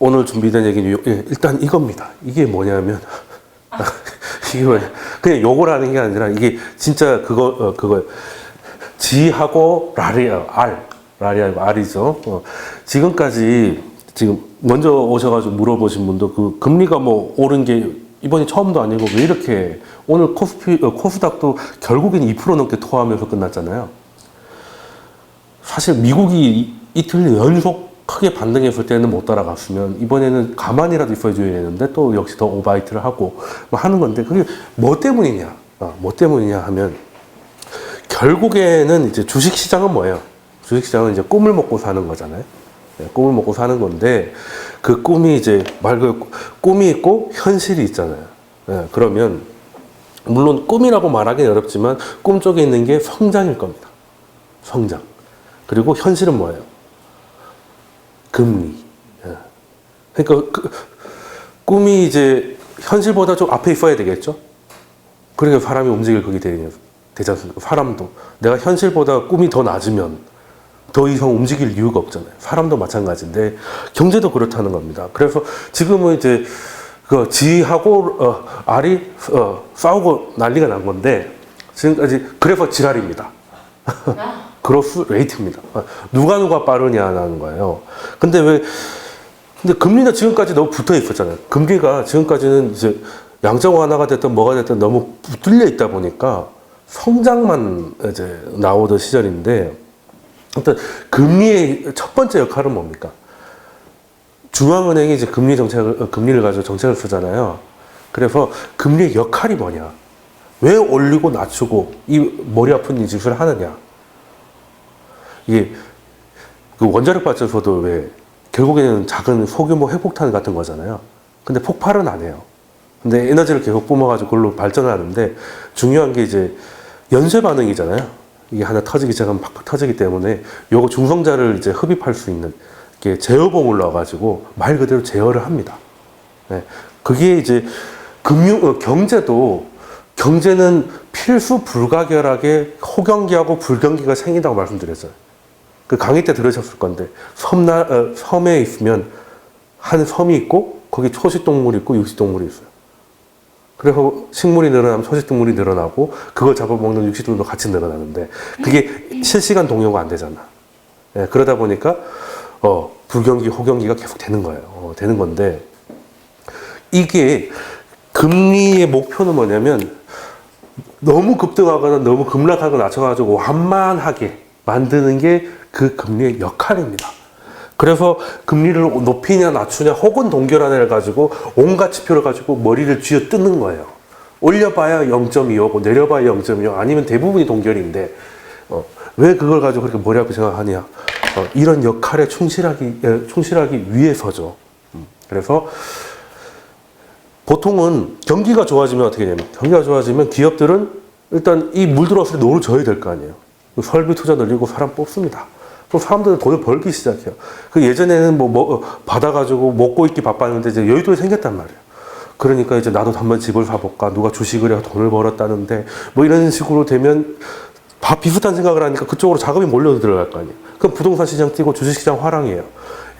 오늘 준비된 얘기는 일단 이겁니다. 이게 뭐냐면 이게 뭐냐 그냥 욕을 하는 게 아니라 이게 진짜 그거 G하고 라리아 라리아고 R이죠. 지금까지 지금 먼저 오셔가지고 물어보신 분도 그 금리가 뭐 오른 게 이번이 처음도 아니고 왜 이렇게 오늘 코스닥도 결국엔 2% 넘게 토하면서 끝났잖아요. 사실 미국이 이틀 연속 크게 반등했을 때는 못 따라갔으면 이번에는 가만히라도 있어줘야 되는데 또 역시 더 오바이트를 하고 뭐 하는 건데 그게 뭐 때문이냐? 뭐 때문이냐 하면 결국에는 이제 주식시장은 뭐예요? 주식시장은 이제 꿈을 먹고 사는 거잖아요. 꿈을 먹고 사는 건데 그 꿈이 이제 말 그대로 꿈이 있고 현실이 있잖아요. 그러면 물론 꿈이라고 말하기는 어렵지만 꿈 쪽에 있는 게 성장일 겁니다. 성장. 그리고 현실은 뭐예요? 금리. 그러니까 꿈이 이제 현실보다 좀 앞에 있어야 되겠죠? 그러니까 사람이 움직일 그게 되지 않습니까? 사람도. 내가 현실보다 꿈이 더 낮으면 더 이상 움직일 이유가 없잖아요. 사람도 마찬가지인데 경제도 그렇다는 겁니다. 그래서 지금은 이제 그 G하고 R이 싸우고 난리가 난 건데 지금까지 그래서 지랄입니다. 그로스 레이트입니다. 누가 빠르냐는 거예요. 근데 금리는 지금까지 너무 붙어 있었잖아요. 금리가 지금까지는 이제 양적 완화가 됐든 뭐가 됐든 너무 붙들려 있다 보니까 성장만 이제 나오던 시절인데 일단 금리의 첫 번째 역할은 뭡니까? 중앙은행이 이제 금리를 가지고 정책을 쓰잖아요. 그래서 금리의 역할이 뭐냐? 왜 올리고 낮추고 이 머리 아픈 이 짓을 하느냐? 이게 그 원자력 발전소도 왜 결국에는 작은 소규모 핵폭탄 같은 거잖아요. 근데 폭발은 안 해요. 근데 에너지를 계속 뿜어가지고 그걸로 발전을 하는데 중요한 게 이제 연쇄 반응이잖아요. 이게 하나 터지기 시작하면 팍팍 터지기 때문에 요거 중성자를 이제 흡입할 수 있는 게 제어봉을 넣어가지고 말 그대로 제어를 합니다. 그게 이제 경제는 필수 불가결하게 호경기하고 불경기가 생긴다고 말씀드렸어요. 그 강의 때 들으셨을 건데 섬에 있으면 한 섬이 있고 거기 초식동물이 있고 육식동물이 있어요. 그래서 식물이 늘어나면 초식동물이 늘어나고 그걸 잡아먹는 육식동물도 같이 늘어나는데 그게 실시간 동요가 안 되잖아. 그러다 보니까 불경기, 호경기가 계속 되는 거예요. 되는 건데 이게 금리의 목표는 뭐냐면 너무 급등하거나 너무 급락하거나 낮춰가지고 완만하게 만드는 게 그 금리의 역할입니다. 그래서 금리를 높이냐 낮추냐 혹은 동결하냐를 가지고 온갖 지표를 가지고 머리를 쥐어 뜯는 거예요. 올려봐야 0.25고 내려봐야 0.25 아니면 대부분이 동결인데 왜 그걸 가지고 그렇게 머리 아프게 생각하냐? 이런 역할에 충실하기 위해서죠. 그래서 보통은 경기가 좋아지면 어떻게 되냐면 경기가 좋아지면 기업들은 일단 이 물 들어왔을 때 노를 져야 될 거 아니에요. 설비 투자 늘리고 사람 뽑습니다. 그럼 사람들은 돈을 벌기 시작해요. 그 예전에는 받아가지고 먹고 있기 바빴는데 이제 여유돈이 생겼단 말이에요. 그러니까 이제 나도 한번 집을 사볼까? 누가 주식을 해서 돈을 벌었다는데 뭐 이런 식으로 되면 비슷한 생각을 하니까 그쪽으로 자금이 몰려 들어갈 거 아니에요. 그럼 부동산 시장 뛰고 주식 시장 화랑이에요.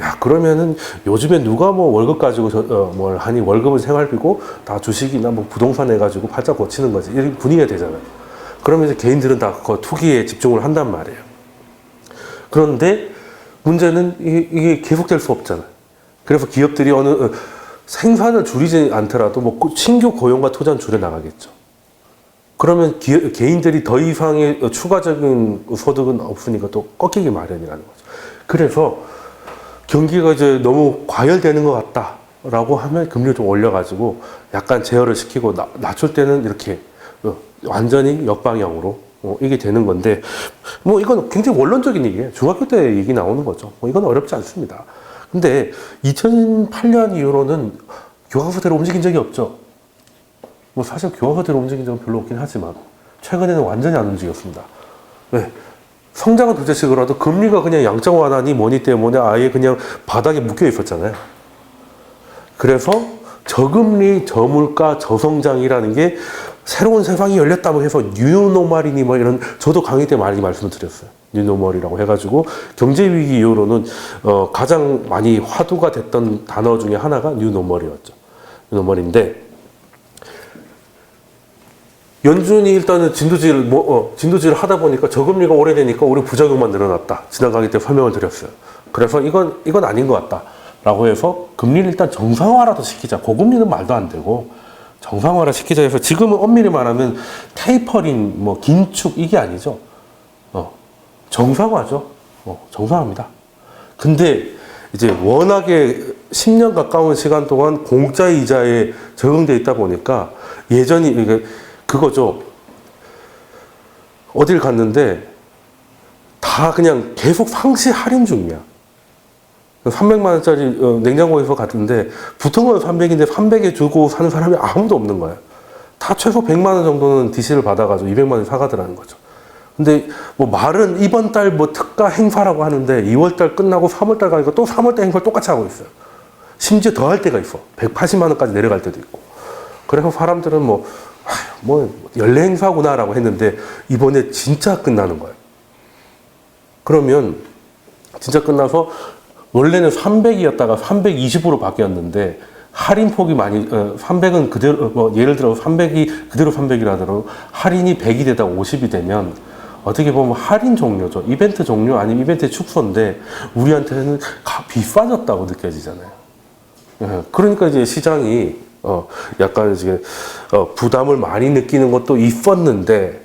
야, 그러면은 요즘에 누가 뭐 월급 가지고 뭘 하니 월급은 생활비고 다 주식이나 뭐 부동산 해가지고 팔자 고치는 거지. 이런 분위기가 되잖아요. 그러면 이제 개인들은 다 그 투기에 집중을 한단 말이에요. 그런데 문제는 이게 계속될 수 없잖아요. 그래서 기업들이 생산을 줄이지 않더라도 뭐 신규 고용과 투자는 줄여나가겠죠. 그러면 개인들이 더 이상의 추가적인 소득은 없으니까 또 꺾이기 마련이라는 거죠. 그래서 경기가 이제 너무 과열되는 것 같다라고 하면 금리를 좀 올려가지고 약간 제어를 시키고 낮출 때는 이렇게 완전히 역방향으로 이게 되는 건데 뭐 이건 굉장히 원론적인 얘기예요. 중학교 때 얘기 나오는 거죠. 이건 어렵지 않습니다. 근데 2008년 이후로는 교과서대로 움직인 적이 없죠. 뭐 사실 교과서대로 움직인 적은 별로 없긴 하지만 최근에는 완전히 안 움직였습니다. 왜? 성장은 둘째치고라도 금리가 그냥 양적 완화니 뭐니 때문에 아예 그냥 바닥에 묶여 있었잖아요. 그래서 저금리, 저물가, 저성장이라는 게 새로운 세상이 열렸다고 해서 뉴노말이니 뭐 이런 저도 강의 때 많이 말씀을 드렸어요. 뉴노멀이라고 해가지고 경제 위기 이후로는 가장 많이 화두가 됐던 단어 중에 하나가 뉴노멀이었죠. 뉴노멀인데 연준이 일단은 진두지를 하다 보니까 저금리가 오래되니까 우리 부작용만 늘어났다. 지난 강의 때 설명을 드렸어요. 그래서 이건 아닌 것 같다라고 해서 금리를 일단 정상화라도 시키자. 고금리는 말도 안 되고 정상화를 시키자 해서 지금은 엄밀히 말하면 테이퍼링, 뭐 긴축 이게 아니죠. 정상화죠. 정상화입니다. 근데 이제 워낙에 10년 가까운 시간 동안 공짜 이자에 적응돼 있다 보니까 예전이 그거죠. 어딜 갔는데 다 그냥 계속 상시 할인 중이야. 300만 원짜리 냉장고에서 갔는데 붙은 건 300인데 300에 주고 사는 사람이 아무도 없는 거야. 다 최소 100만 원 정도는 DC를 받아가지고 200만 원 사가더라는 거죠. 근데 뭐 말은 이번 달 뭐 특가 행사라고 하는데 2월 달 끝나고 3월 달 가니까 또 3월 달 행사를 똑같이 하고 있어요. 심지어 더 할 때가 있어. 180만 원까지 내려갈 때도 있고. 그래서 사람들은 뭐 연례 행사구나라고 했는데 이번에 진짜 끝나는 거예요. 그러면 진짜 끝나서 원래는 300이었다가 320으로 바뀌었는데 할인 폭이 많이 300은 그대로 예를 들어 300이 그대로 300이라더라도 할인이 100이 되다 50이 되면 어떻게 보면 할인 종료죠. 이벤트 종료 아니면 이벤트 축소인데 우리한테는 비싸졌다고 느껴지잖아요. 그러니까 이제 시장이 약간 이제 부담을 많이 느끼는 것도 있었는데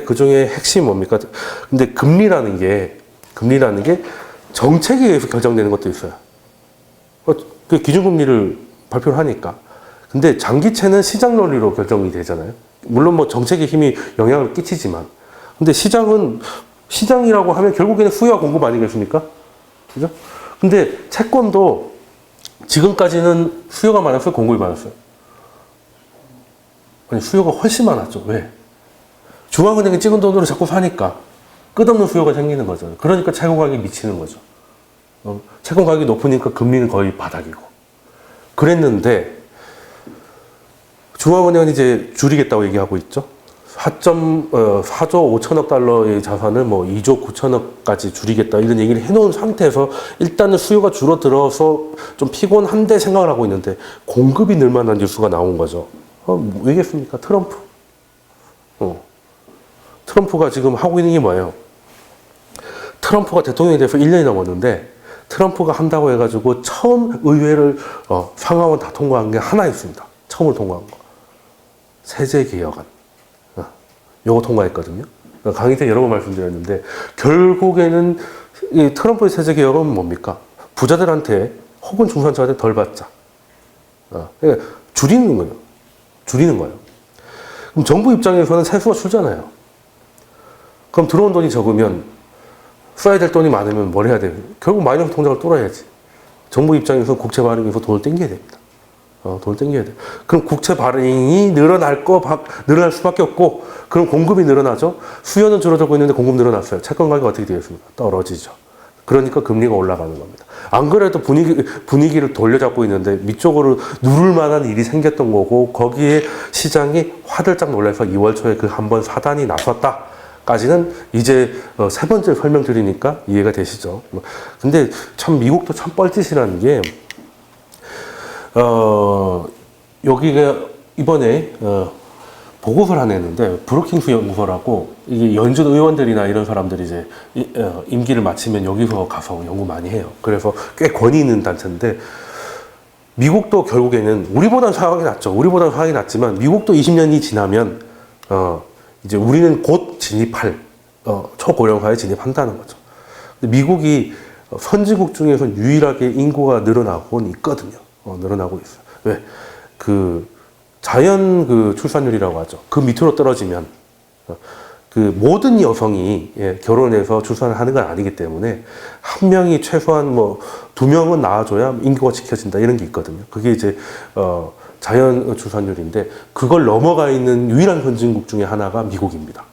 그 중에 핵심이 뭡니까? 근데 금리라는 게 정책에 의해서 결정되는 것도 있어요. 그 기준금리를 발표를 하니까. 근데 장기채는 시장 논리로 결정이 되잖아요. 물론 뭐 정책의 힘이 영향을 끼치지만. 근데 시장이라고 하면 결국에는 수요와 공급 아니겠습니까? 그죠? 근데 채권도 지금까지는 수요가 많았어요? 공급이 많았어요? 아니, 수요가 훨씬 많았죠. 왜? 중앙은행이 찍은 돈으로 자꾸 사니까 끝없는 수요가 생기는 거죠. 그러니까 채권 가격이 미치는 거죠. 채권 가격이 높으니까 금리는 거의 바닥이고. 그랬는데 중앙은행은 이제 줄이겠다고 얘기하고 있죠. 4조 5천억 달러의 자산을 뭐 2조 9천억까지 줄이겠다 이런 얘기를 해놓은 상태에서 일단은 수요가 줄어들어서 좀 피곤한데 생각을 하고 있는데 공급이 늘 만한 뉴스가 나온 거죠. 왜겠습니까? 트럼프. 트럼프가 지금 하고 있는 게 뭐예요? 트럼프가 대통령이 돼서 1년이 넘었는데 트럼프가 한다고 해가지고 처음 의회를 상하원 다 통과한 게 하나 있습니다. 처음으로 통과한 거. 세제개혁안. 요거 통과했거든요. 강의 때 여러 번 말씀드렸는데 결국에는 이 트럼프의 세제개혁은 뭡니까? 부자들한테 혹은 중산층한테 덜 받자. 그러니까 줄이는 거예요. 그럼 정부 입장에서는 세수가 줄잖아요. 그럼 들어온 돈이 적으면 써야 될 돈이 많으면 뭘 해야 돼요? 결국 마이너스 통장을 뚫어야지. 정부 입장에서 국채 발행해서 돈을 땡겨야 됩니다. 돈을 땡겨야 돼요. 그럼 국채 발행이 늘어날 수밖에 없고, 그럼 공급이 늘어나죠? 수요는 줄어들고 있는데 공급 늘어났어요. 채권 가격이 어떻게 되겠습니까? 떨어지죠. 그러니까 금리가 올라가는 겁니다. 안 그래도 분위기를 돌려잡고 있는데 밑쪽으로 누를 만한 일이 생겼던 거고, 거기에 시장이 화들짝 놀라서 2월 초에 그 한 번 사단이 나섰다. 까지는 이제 세 번째 설명드리니까 이해가 되시죠. 근데 참 미국도 참 뻘짓이라는 게 여기가 이번에 보고서를 하나 했는데 브루킹스 연구소라고 이게 연준 의원들이나 이런 사람들이 이제 임기를 마치면 여기서 가서 연구 많이 해요. 그래서 꽤 권위 있는 단체인데 미국도 결국에는 우리보다는 상황이 낫죠. 우리보다는 상황이 낫지만 미국도 20년이 지나면 이제 우리는 곧 진입할 초고령화에 진입한다는 거죠. 근데 미국이 선진국 중에서 유일하게 인구가 늘어나고는 있거든요. 늘어나고 있어요. 왜? 자연 출산율이라고 하죠. 그 밑으로 떨어지면 모든 여성이 결혼해서 출산을 하는 건 아니기 때문에 한 명이 최소한 두 명은 낳아줘야 인구가 지켜진다 이런 게 있거든요. 그게 이제 자연 출산율인데 그걸 넘어가 있는 유일한 선진국 중에 하나가 미국입니다.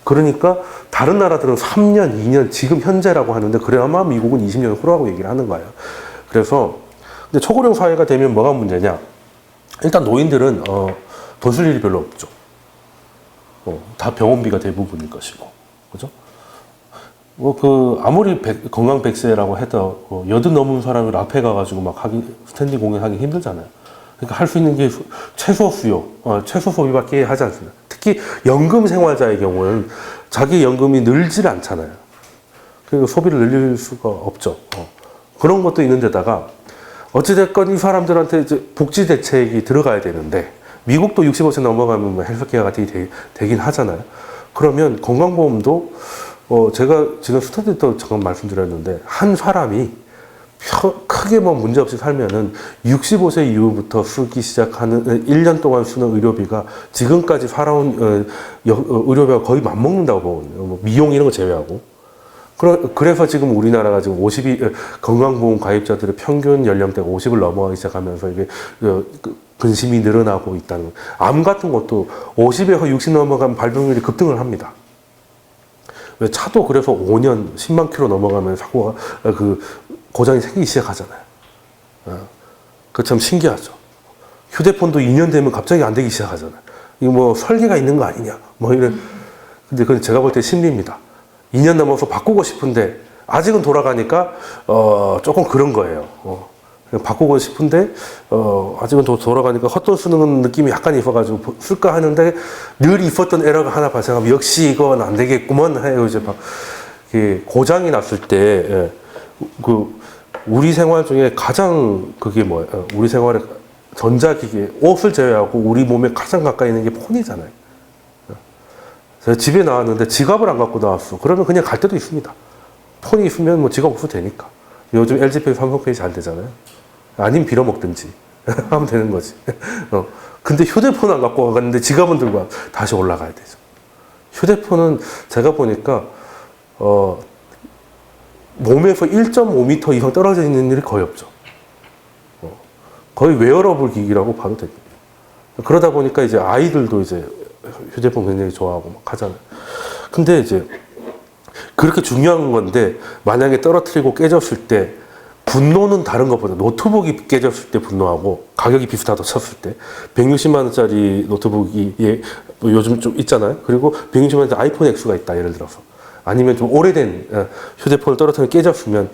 그러니까 다른 나라들은 3년, 2년, 지금 현재라고 하는데 그래야만 미국은 20년 후라고 얘기를 하는 거예요. 그래서 근데 초고령 사회가 되면 뭐가 문제냐? 일단 노인들은 돈 쓸 일이 별로 없죠. 다 병원비가 대부분일 것이고, 그죠? 아무리 건강 100세라고 해도 80 넘은 사람이 라페 가가지고 막 스탠딩 공연하기 힘들잖아요. 그러니까 할 수 있는 게 최소 수요, 최소 소비밖에 하지 않습니다. 특히 연금 생활자의 경우는 자기 연금이 늘질 않잖아요. 그러니까 소비를 늘릴 수가 없죠. 그런 것도 있는데다가 어찌됐건 이 사람들한테 이제 복지 대책이 들어가야 되는데 미국도 65세 넘어가면 뭐 헬스케어가 되긴 하잖아요. 그러면 건강보험도 제가 지금 스터디 때 잠깐 말씀드렸는데 한 사람이 크게 뭐 문제 없이 살면은 65세 이후부터 쓰기 시작하는 1년 동안 쓰는 의료비가 지금까지 살아온 의료비가 거의 맞먹는다고 보거든요. 뭐 미용 이런 거 제외하고. 그래서 지금 우리나라가 지금 건강보험 가입자들의 평균 연령대가 50을 넘어가기 시작하면서 이게 근심이 늘어나고 있다는 거예요. 암 같은 것도 50에서 60 넘어가면 발병률이 급등을 합니다. 왜 차도 그래서 5년 10만 킬로 넘어가면 사고가 고장이 생기기 시작하잖아요. 그거 참 신기하죠. 휴대폰도 2년 되면 갑자기 안 되기 시작하잖아요. 이거 뭐 설계가 있는 거 아니냐? 뭐 이런. 근데 그건 제가 볼 때 심리입니다. 2년 넘어서 바꾸고 싶은데 아직은 돌아가니까 조금 그런 거예요. 바꾸고 싶은데 아직은 돌아가니까 헛돈 쓰는 느낌이 약간 있어가지고 쓸까 하는데 늘 있었던 에러가 하나 발생하면 역시 이건 안 되겠구먼 해요. 이제 막 고장이 났을 때 우리 생활 중에 가장 그게 뭐예요? 우리 생활의 전자기기, 옷을 제외하고 우리 몸에 가장 가까이 있는 게 폰이잖아요. 제가 집에 나왔는데 지갑을 안 갖고 나왔어. 그러면 그냥 갈 때도 있습니다. 폰이 있으면 뭐 지갑 없어도 되니까. 요즘 LG페이, 삼성페이 잘 되잖아요. 아니면 빌어먹든지 하면 되는 거지. 근데 휴대폰 안 갖고 가는데 지갑은 들고 다시 올라가야 되죠. 휴대폰은 제가 보니까 몸에서 1.5m 이상 떨어져 있는 일이 거의 없죠. 거의 웨어러블 기기라고 봐도 됩니다. 그러다 보니까 이제 아이들도 이제 휴대폰 굉장히 좋아하고 막 하잖아요. 근데 이제 그렇게 중요한 건데 만약에 떨어뜨리고 깨졌을 때 분노는 다른 것보다 노트북이 깨졌을 때 분노하고 가격이 비슷하다 쳤을 때 160만 원짜리 노트북이 뭐 요즘 좀 있잖아요. 그리고 160만 원짜리 아이폰 X가 있다 예를 들어서 아니면 좀 오래된 휴대폰을 떨어뜨리면 깨졌으면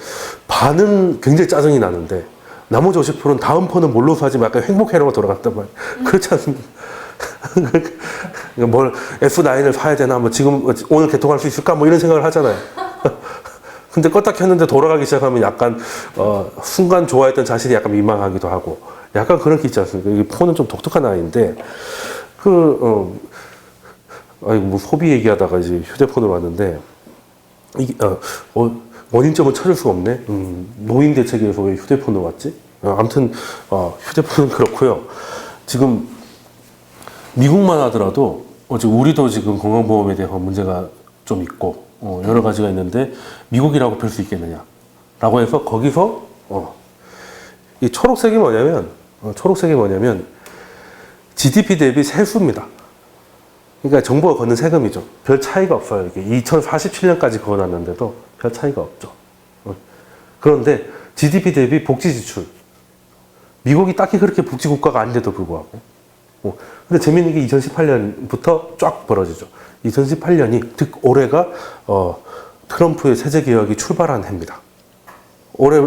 반은 굉장히 짜증이 나는데 나머지 50%는 다음 폰은 뭘로 사지 약간 행복해라고 돌아갔단 말이에요. 그렇지 않습니까? 뭘 F9을 사야 되나 뭐 지금 오늘 개통할 수 있을까 뭐 이런 생각을 하잖아요. 근데 껐다 켰는데 돌아가기 시작하면 약간 순간 좋아했던 자신이 약간 민망하기도 하고 약간 그런 게 있지 않습니까? 이 폰은 좀 독특한 아이인데 뭐 소비 얘기하다가 이제 휴대폰으로 왔는데 이게 원인점은 찾을 수가 없네. 노인 대책에서 왜 휴대폰으로 왔지? 아무튼 휴대폰은 그렇고요. 지금 미국만 하더라도 우리도 지금 건강보험에 대한 문제가 좀 있고 여러 가지가 있는데 미국이라고 볼 수 있겠느냐 라고 해서 거기서 이 초록색이 뭐냐면 GDP 대비 세수입니다. 그러니까 정부가 걷는 세금이죠. 별 차이가 없어요. 이게 2047년까지 그어놨는데도 별 차이가 없죠. 그런데 GDP 대비 복지 지출 미국이 딱히 그렇게 복지 국가가 아닌데도 불구하고 근데 재미있는 게 2018년부터 쫙 벌어지죠. 2018년이 즉 올해가 트럼프의 세제 개혁이 출발한 해입니다. 올해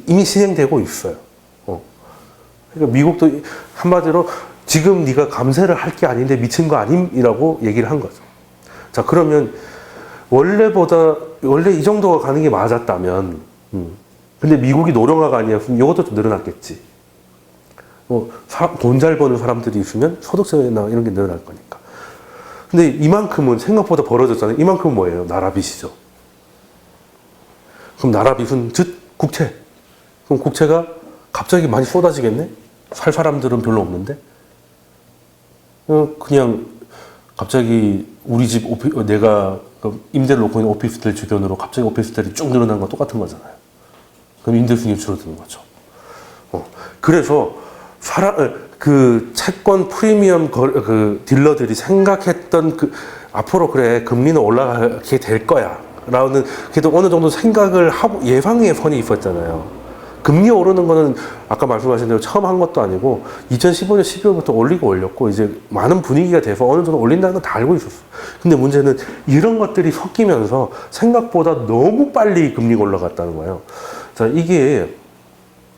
이미 시행되고 있어요. 그러니까 미국도 한마디로 지금 네가 감세를 할 게 아닌데 미친 거 아님이라고 얘기를 한 거죠. 자 그러면 원래 이 정도가 가는 게 맞았다면 근데 미국이 노령화가 아니었으면 이것도 좀 늘어났겠지. 돈 잘 버는 사람들이 있으면 소득세나 이런 게 늘어날 거니까. 근데 이만큼은 생각보다 벌어졌잖아요. 이만큼은 뭐예요? 나라 빚이죠. 그럼 나라 빚은 즉 국채. 그럼 국채가 갑자기 많이 쏟아지겠네? 살 사람들은 별로 없는데? 그냥 갑자기 우리 집 내가 임대를 놓고 있는 오피스텔 주변으로 갑자기 오피스텔이 쭉 늘어난 건 똑같은 거잖아요. 그럼 임대 수익이 줄어드는 거죠. 그래서 그 채권 프리미엄 딜러들이 생각했던 앞으로 그래 금리는 올라가게 될 거야 라는 그래도 어느 정도 생각을 하고 예상의 선이 있었잖아요. 금리 오르는 거는 아까 말씀하신 대로 처음 한 것도 아니고 2015년 12월부터 올렸고 이제 많은 분위기가 돼서 어느 정도 올린다는 건 다 알고 있었어. 근데 문제는 이런 것들이 섞이면서 생각보다 너무 빨리 금리가 올라갔다는 거예요. 자, 이게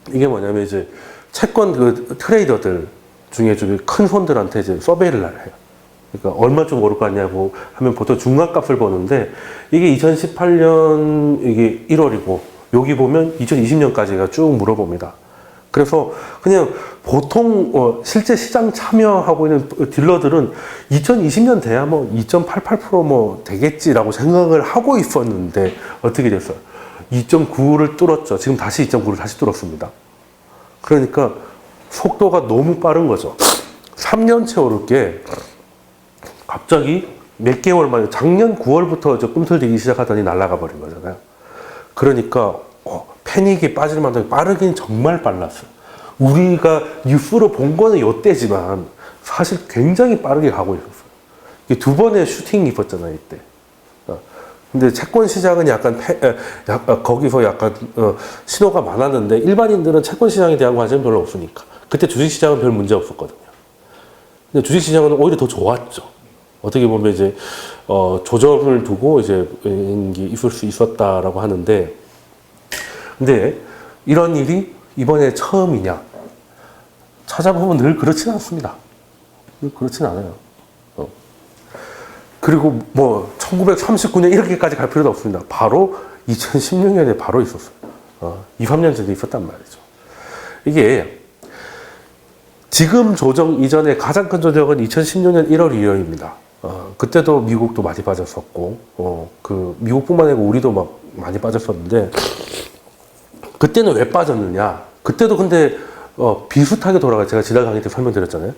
뭐냐면 이제 채권 그 트레이더들 중에 좀 큰 손들한테 이제 서베이를 해요. 그러니까 얼마 좀 오를 거 같냐고 하면 보통 중간값을 보는데 이게 2018년 이게 1월이고 여기 보면 2020년까지가 쭉 물어봅니다. 그래서 그냥 보통 실제 시장 참여하고 있는 딜러들은 2020년 돼야 뭐 2.88%뭐 되겠지라고 생각을 하고 있었는데 어떻게 됐어요? 2.9를 뚫었죠. 지금 다시 2.9를 다시 뚫었습니다. 그러니까 속도가 너무 빠른 거죠. 3년째 오를 게 갑자기 몇 개월 만에 작년 9월부터 꿈틀대기 시작하더니 날아가 버린 거잖아요. 그러니까 패닉에 빠질 만큼 빠르긴 정말 빨랐어요. 우리가 뉴스로 본 거는 이때지만 사실 굉장히 빠르게 가고 있었어요. 이게 두 번의 슈팅이 있었잖아요, 이때. 근데 채권 시장은 약간 거기서 약간 신호가 많았는데 일반인들은 채권 시장에 대한 관심이 별로 없으니까 그때 주식 시장은 별 문제 없었거든요. 근데 주식 시장은 오히려 더 좋았죠. 어떻게 보면 이제 조정을 두고 이제 게 있을 수 있었다라고 하는데, 근데 이런 일이 이번에 처음이냐? 찾아보면 늘 그렇진 않습니다. 늘 그렇진 않아요. 그리고 뭐 1939년 이렇게까지 갈 필요도 없습니다. 바로 2016년에 바로 있었어요. 2, 3년 전에 있었단 말이죠. 이게 지금 조정 이전에 가장 큰 조정은 2016년 1월 2일입니다. 그때도 미국도 많이 빠졌었고, 그 미국뿐만 아니고 우리도 막 많이 빠졌었는데, 그때는 왜 빠졌느냐? 그때도 근데 비슷하게 돌아가. 제가 지난 강의 때 설명드렸잖아요.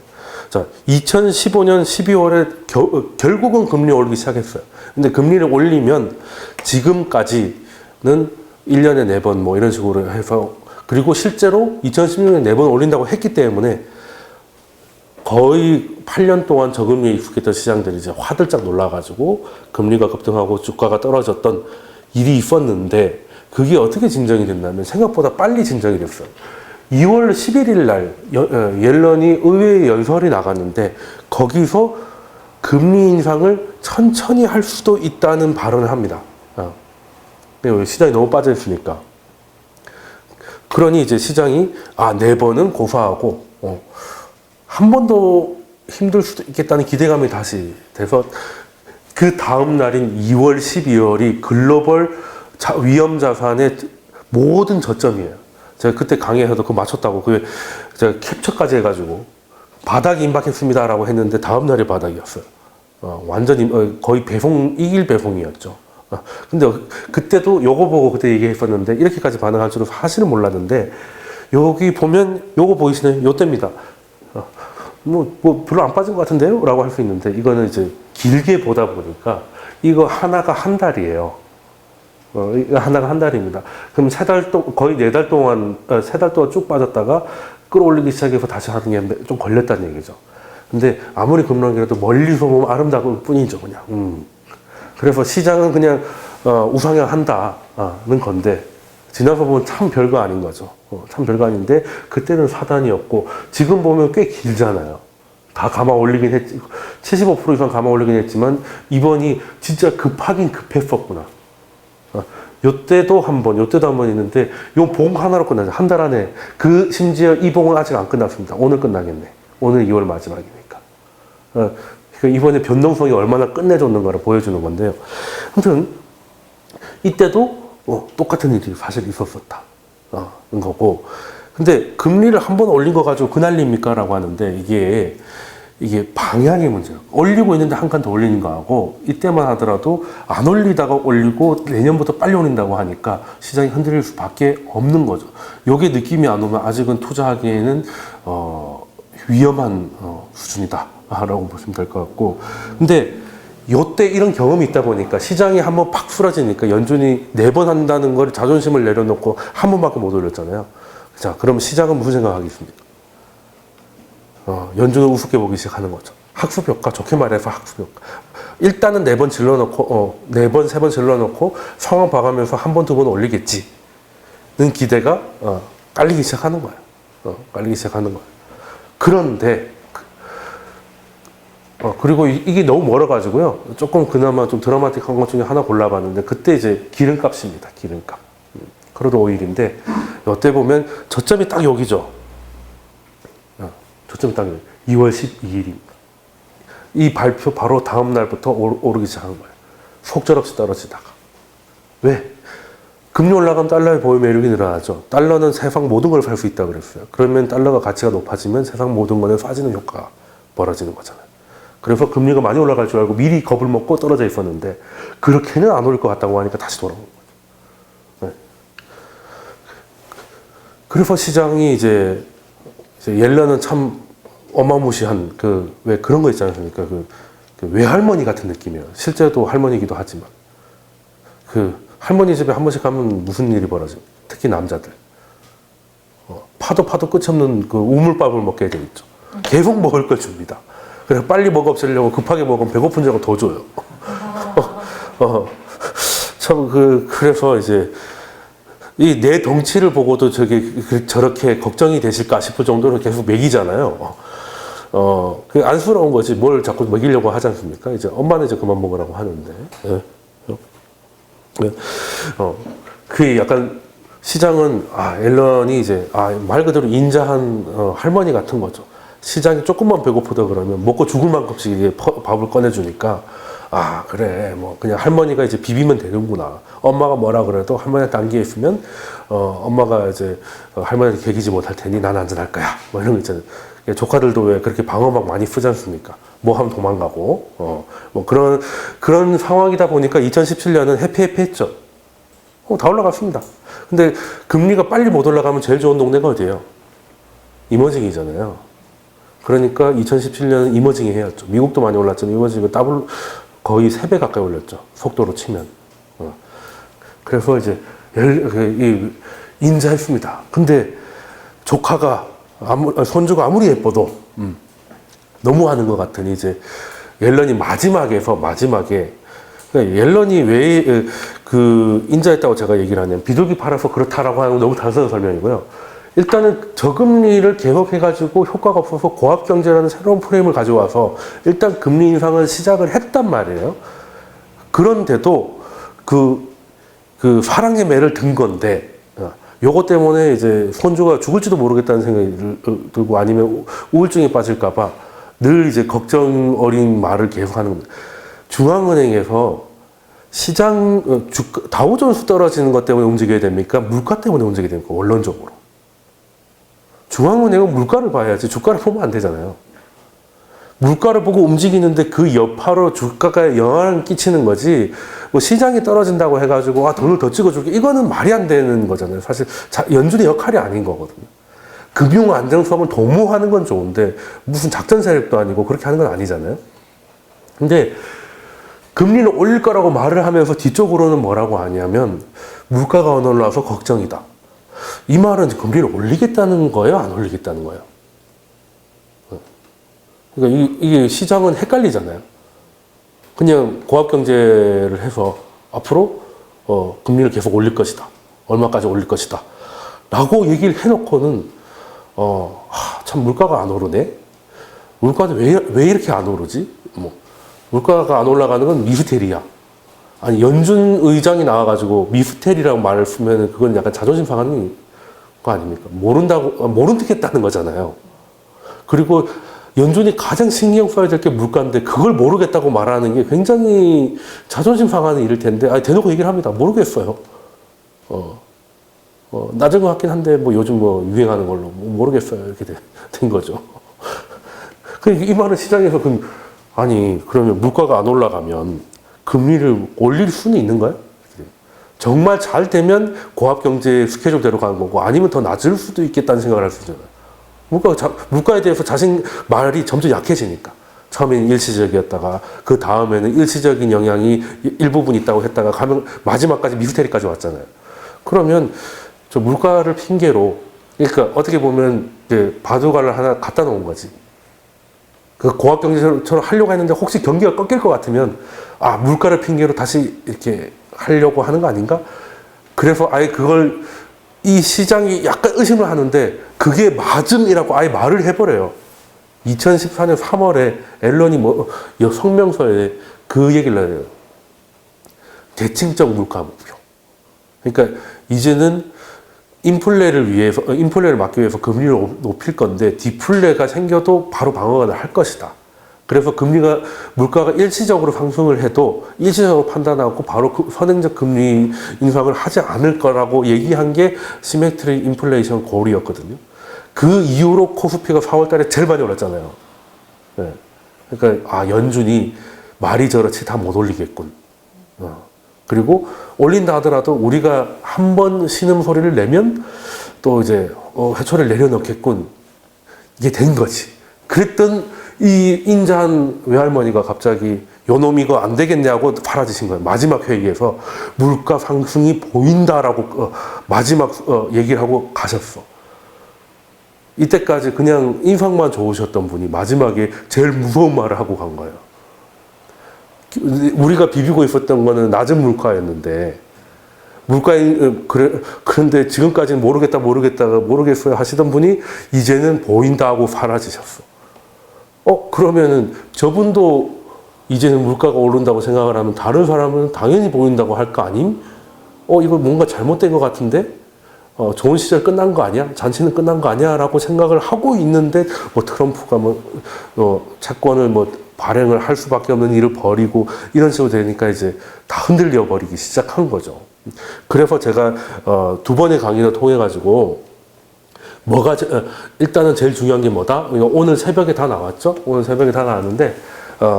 자, 2015년 12월에 결국은 금리 오르기 시작했어요. 근데 금리를 올리면 지금까지는 1년에 4번 뭐 이런 식으로 해서, 그리고 실제로 2016년에 4번 올린다고 했기 때문에 거의 8년 동안 저금리에 익숙했던 시장들이 이제 화들짝 놀라가지고 금리가 급등하고 주가가 떨어졌던 일이 있었는데, 그게 어떻게 진정이 됐냐면 생각보다 빨리 진정이 됐어요. 2월 11일 날 옐런이 의회 연설이 나갔는데 거기서 금리 인상을 천천히 할 수도 있다는 발언을 합니다. 시장이 너무 빠져 있으니까. 그러니 이제 시장이 4번은 고사하고 한 번 더 힘들 수도 있겠다는 기대감이 다시 돼서 그 다음 날인 2월 12월이 글로벌 위험 자산의 모든 저점이에요. 제가 그때 강의에서도 그거 맞췄다고 제가 캡처까지 해가지고 바닥이 임박했습니다라고 했는데 다음 날이 바닥이었어요. 완전히 거의 이길 배송이었죠. 근데 그때도 요거 보고 그때 얘기했었는데 이렇게까지 반응할 줄은 사실은 몰랐는데, 여기 보면 요거 보이시나요? 요때입니다. 뭐 별로 안 빠진 것 같은데요? 라고 할 수 있는데, 이거는 이제 길게 보다 보니까 이거 하나가 한 달이에요. 이거 하나가 한 달입니다. 그럼 거의 4달 동안, 3달 동안 쭉 빠졌다가 끌어올리기 시작해서 다시 하는 게 좀 걸렸다는 얘기죠. 근데 아무리 급락이라도 멀리서 보면 아름다울 뿐이죠, 그냥. 그래서 시장은 그냥 우상향한다는 건데, 지나서 보면 참 별거 아닌 거죠. 참 별거 아닌데, 그때는 사단이었고, 지금 보면 꽤 길잖아요. 다 감아 올리긴 했지, 75% 이상 감아 올리긴 했지만, 이번이 진짜 급하긴 급했었구나. 요때도 한 번 있는데, 요 봉 하나로 끝나죠. 한 달 안에. 심지어 이 봉은 아직 안 끝났습니다. 오늘 끝나겠네. 오늘 2월 마지막이니까. 그러니까 이번에 변동성이 얼마나 끝내줬는가를 보여주는 건데요. 아무튼, 이때도 똑같은 일이 사실 있었었다. 는 거고. 근데 금리를 한 번 올린 거 가지고 그 난리입니까? 라고 하는데, 이게 방향의 문제예요. 올리고 있는데 한 칸 더 올리는 거하고, 이때만 하더라도 안 올리다가 올리고 내년부터 빨리 올린다고 하니까 시장이 흔들릴 수밖에 없는 거죠. 요게 느낌이 안 오면 아직은 투자하기에는 위험한 수준이다 라고 보시면 될 것 같고, 근데 요때 이런 경험이 있다 보니까 시장이 한번 팍 쓰러지니까 연준이 4번 한다는 걸 자존심을 내려놓고 한 번밖에 못 올렸잖아요. 자, 그럼 시장은 무슨 생각하겠습니까? 연준을 우습게 보기 시작하는 거죠. 학습 효과, 좋게 말해서 학습 효과. 일단은 4번 질러놓고, 4번, 3번 질러놓고 상황 봐가면서 한 번, 2번 올리겠지. 는 기대가, 깔리기 시작하는 거예요. 깔리기 시작하는 거예요. 그런데 그리고 이게 너무 멀어가지고요. 조금 그나마 좀 드라마틱한 것 중에 하나 골라봤는데 그때 이제 기름값입니다. 기름값. 크루드 오일인데 이때 보면 저점이 딱 여기죠. 저점이 딱 여기. 2월 12일입니다. 이 발표 바로 다음 날부터 오르기 시작한 거예요. 속절없이 떨어지다가. 왜? 금리 올라가면 달러의 보유 매력이 늘어나죠. 달러는 세상 모든 걸 살 수 있다고 그랬어요. 그러면 달러가 가치가 높아지면 세상 모든 것에 빠지는 효과가 벌어지는 거잖아요. 그래서 금리가 많이 올라갈 줄 알고 미리 겁을 먹고 떨어져 있었는데 그렇게는 안 오를 것 같다고 하니까 다시 돌아온 거죠. 네. 그래서 시장이 이제 옐런은 참 어마무시한 왜 그런 거 있지 않습니까? 그 외할머니 같은 느낌이에요. 실제도 할머니이기도 하지만 할머니 집에 한 번씩 가면 무슨 일이 벌어집니까? 특히 남자들. 파도 끝이 없는 그 우물밥을 먹게 돼 있죠. 계속 먹을 걸 줍니다. 그래서 빨리 먹어 없애려고 급하게 먹으면 배고픈 줄 알고 더 줘요. 그래서 이제 이 내 덩치를 보고도 저렇게 걱정이 되실까 싶을 정도로 계속 먹이잖아요. 그 안쓰러운 거지. 뭘 자꾸 먹이려고 하지 않습니까? 이제 엄마는 이제 그만 먹으라고 하는데. 그 약간 시장은, 앨런이 이제, 말 그대로 인자한 할머니 같은 거죠. 시장이 조금만 배고프다 그러면 먹고 죽을 만큼씩 이게 밥을 꺼내주니까, 그래, 뭐, 그냥 할머니가 이제 비비면 되는구나. 엄마가 뭐라 그래도 할머니한테 안기에 있으면, 엄마가 이제 할머니한테 개기지 못할 테니 난 안전할 거야. 뭐 이런 거 있잖아요. 조카들도 왜 그렇게 방어막 많이 쓰지 않습니까? 뭐 하면 도망가고, 뭐 그런 상황이다 보니까 2017년은 해피했죠. 다 올라갔습니다. 근데 금리가 빨리 못 올라가면 제일 좋은 동네가 어디예요? 이머징이잖아요. 그러니까 2017년은 이머징이 해였죠. 미국도 많이 올랐지만 이머징은 거의 3배 가까이 올렸죠. 속도로 치면. 그래서 이제 인자했습니다. 근데 조카가 손주가 아무리 예뻐도 너무 하는 것 같은 이제 옐런이 마지막에 옐런이 왜 인자했다고 제가 얘기를 하냐면 비둘기 팔아서 그렇다라고 하는 건 너무 단순한 설명이고요. 일단은 저금리를 계속해가지고 효과가 없어서 고압경제라는 새로운 프레임을 가져와서 일단 금리 인상을 시작을 했단 말이에요. 그런데도 사랑의 매를 든 건데 요거 때문에 이제 손주가 죽을지도 모르겠다는 생각이 들고 아니면 우울증에 빠질까봐 늘 이제 걱정 어린 말을 계속 하는 겁니다. 중앙은행에서 시장, 다우존스 떨어지는 것 때문에 움직여야 됩니까? 물가 때문에 움직여야 됩니까? 원론적으로. 중앙은행은 물가를 봐야지 주가를 보면 안 되잖아요. 물가를 보고 움직이는데 그 여파로 주가가 영향을 끼치는 거지, 뭐 시장이 떨어진다고 해가지고, 돈을 더 찍어줄게. 이거는 말이 안 되는 거잖아요. 사실, 연준의 역할이 아닌 거거든요. 금융 안정성을 도모하는 건 좋은데, 무슨 작전 세력도 아니고 그렇게 하는 건 아니잖아요. 근데, 금리를 올릴 거라고 말을 하면서 뒤쪽으로는 뭐라고 하냐면, 물가가 안 올라와서 걱정이다. 이 말은 금리를 올리겠다는 거예요? 안 올리겠다는 거예요? 그러니까 이게 시장은 헷갈리잖아요. 그냥 고압경제를 해서 앞으로 금리를 계속 올릴 것이다. 얼마까지 올릴 것이다. 라고 얘기를 해놓고는 참 물가가 안 오르네. 물가는 왜 이렇게 안 오르지? 뭐 물가가 안 올라가는 건 미스테리야. 아니 연준 의장이 나와가지고 미스테리라고 말을 쓰면 그건 약간 자존심 상하는 거 아닙니까? 모른다겠다는 거잖아요. 그리고 연준이 가장 신경 써야 될 게 물가인데 그걸 모르겠다고 말하는 게 굉장히 자존심 상하는 일일 텐데 대놓고 얘기를 합니다. 모르겠어요. 낮은 것 같긴 한데 뭐 요즘 뭐 유행하는 걸로 모르겠어요. 이렇게 된 거죠. 이 말은 시장에서 그러면 물가가 안 올라가면 금리를 올릴 수는 있는가요? 정말 잘 되면 고압경제 스케줄대로 가는 거고 아니면 더 낮을 수도 있겠다는 생각을 할 수 있잖아요. 물가에 대해서 말이 점점 약해지니까. 처음에는 일시적이었다가, 그 다음에는 일시적인 영향이 일부분 있다고 했다가, 가면 마지막까지 미스테리까지 왔잖아요. 그러면, 저 물가를 핑계로, 그러니까 어떻게 보면, 이제 바둑알을 하나 갖다 놓은 거지. 그 고압경제처럼 하려고 했는데 혹시 경기가 꺾일 것 같으면, 물가를 핑계로 다시 이렇게 하려고 하는 거 아닌가? 그래서 아예 그걸 이 시장이 약간 의심을 하는데 그게 맞음이라고 아예 말을 해버려요. 2014년 3월에 앨런이 성명서에 그 얘기를 해요. 대칭적 물가 목표. 그러니까 이제는 인플레를 막기 위해서 금리를 높일 건데 디플레가 생겨도 바로 방어가 할 것이다. 그래서 물가가 일시적으로 상승을 해도 일시적으로 판단하고 바로 선행적 금리 인상을 하지 않을 거라고 얘기한 게 시메트릭 인플레이션 골이었거든요. 그 이후로 코스피가 4월 달에 제일 많이 올랐잖아요. 네. 그러니까 연준이 말이 저렇지 다 못 올리겠군. 그리고 올린다 하더라도 우리가 한 번 신음소리를 내면 또 이제 회초리를 내려놓겠군. 이게 된 거지. 그랬던 이 인자한 외할머니가 갑자기 요놈 이거 안 되겠냐고 팔아주신 거예요. 마지막 회의에서 물가 상승이 보인다라고 마지막 얘기를 하고 가셨어. 이때까지 그냥 인상만 좋으셨던 분이 마지막에 제일 무서운 말을 하고 간 거예요. 우리가 비비고 있었던 거는 낮은 물가였는데 그런데 지금까지는 모르겠어요 하시던 분이 이제는 보인다 하고 사라지셨어. 그러면은 저분도 이제는 물가가 오른다고 생각을 하면 다른 사람은 당연히 보인다고 할 거 아님? 이거 뭔가 잘못된 것 같은데? 좋은 시절 끝난 거 아니야? 잔치는 끝난 거 아니야? 라고 생각을 하고 있는데, 트럼프가 채권을 발행을 할 수밖에 없는 일을 벌이고, 이런 식으로 되니까 이제 다 흔들려 버리기 시작한 거죠. 그래서 제가, 2번의 강의를 통해가지고, 일단은 제일 중요한 게 뭐다? 오늘 새벽에 다 나왔죠? 오늘 새벽에 다 나왔는데,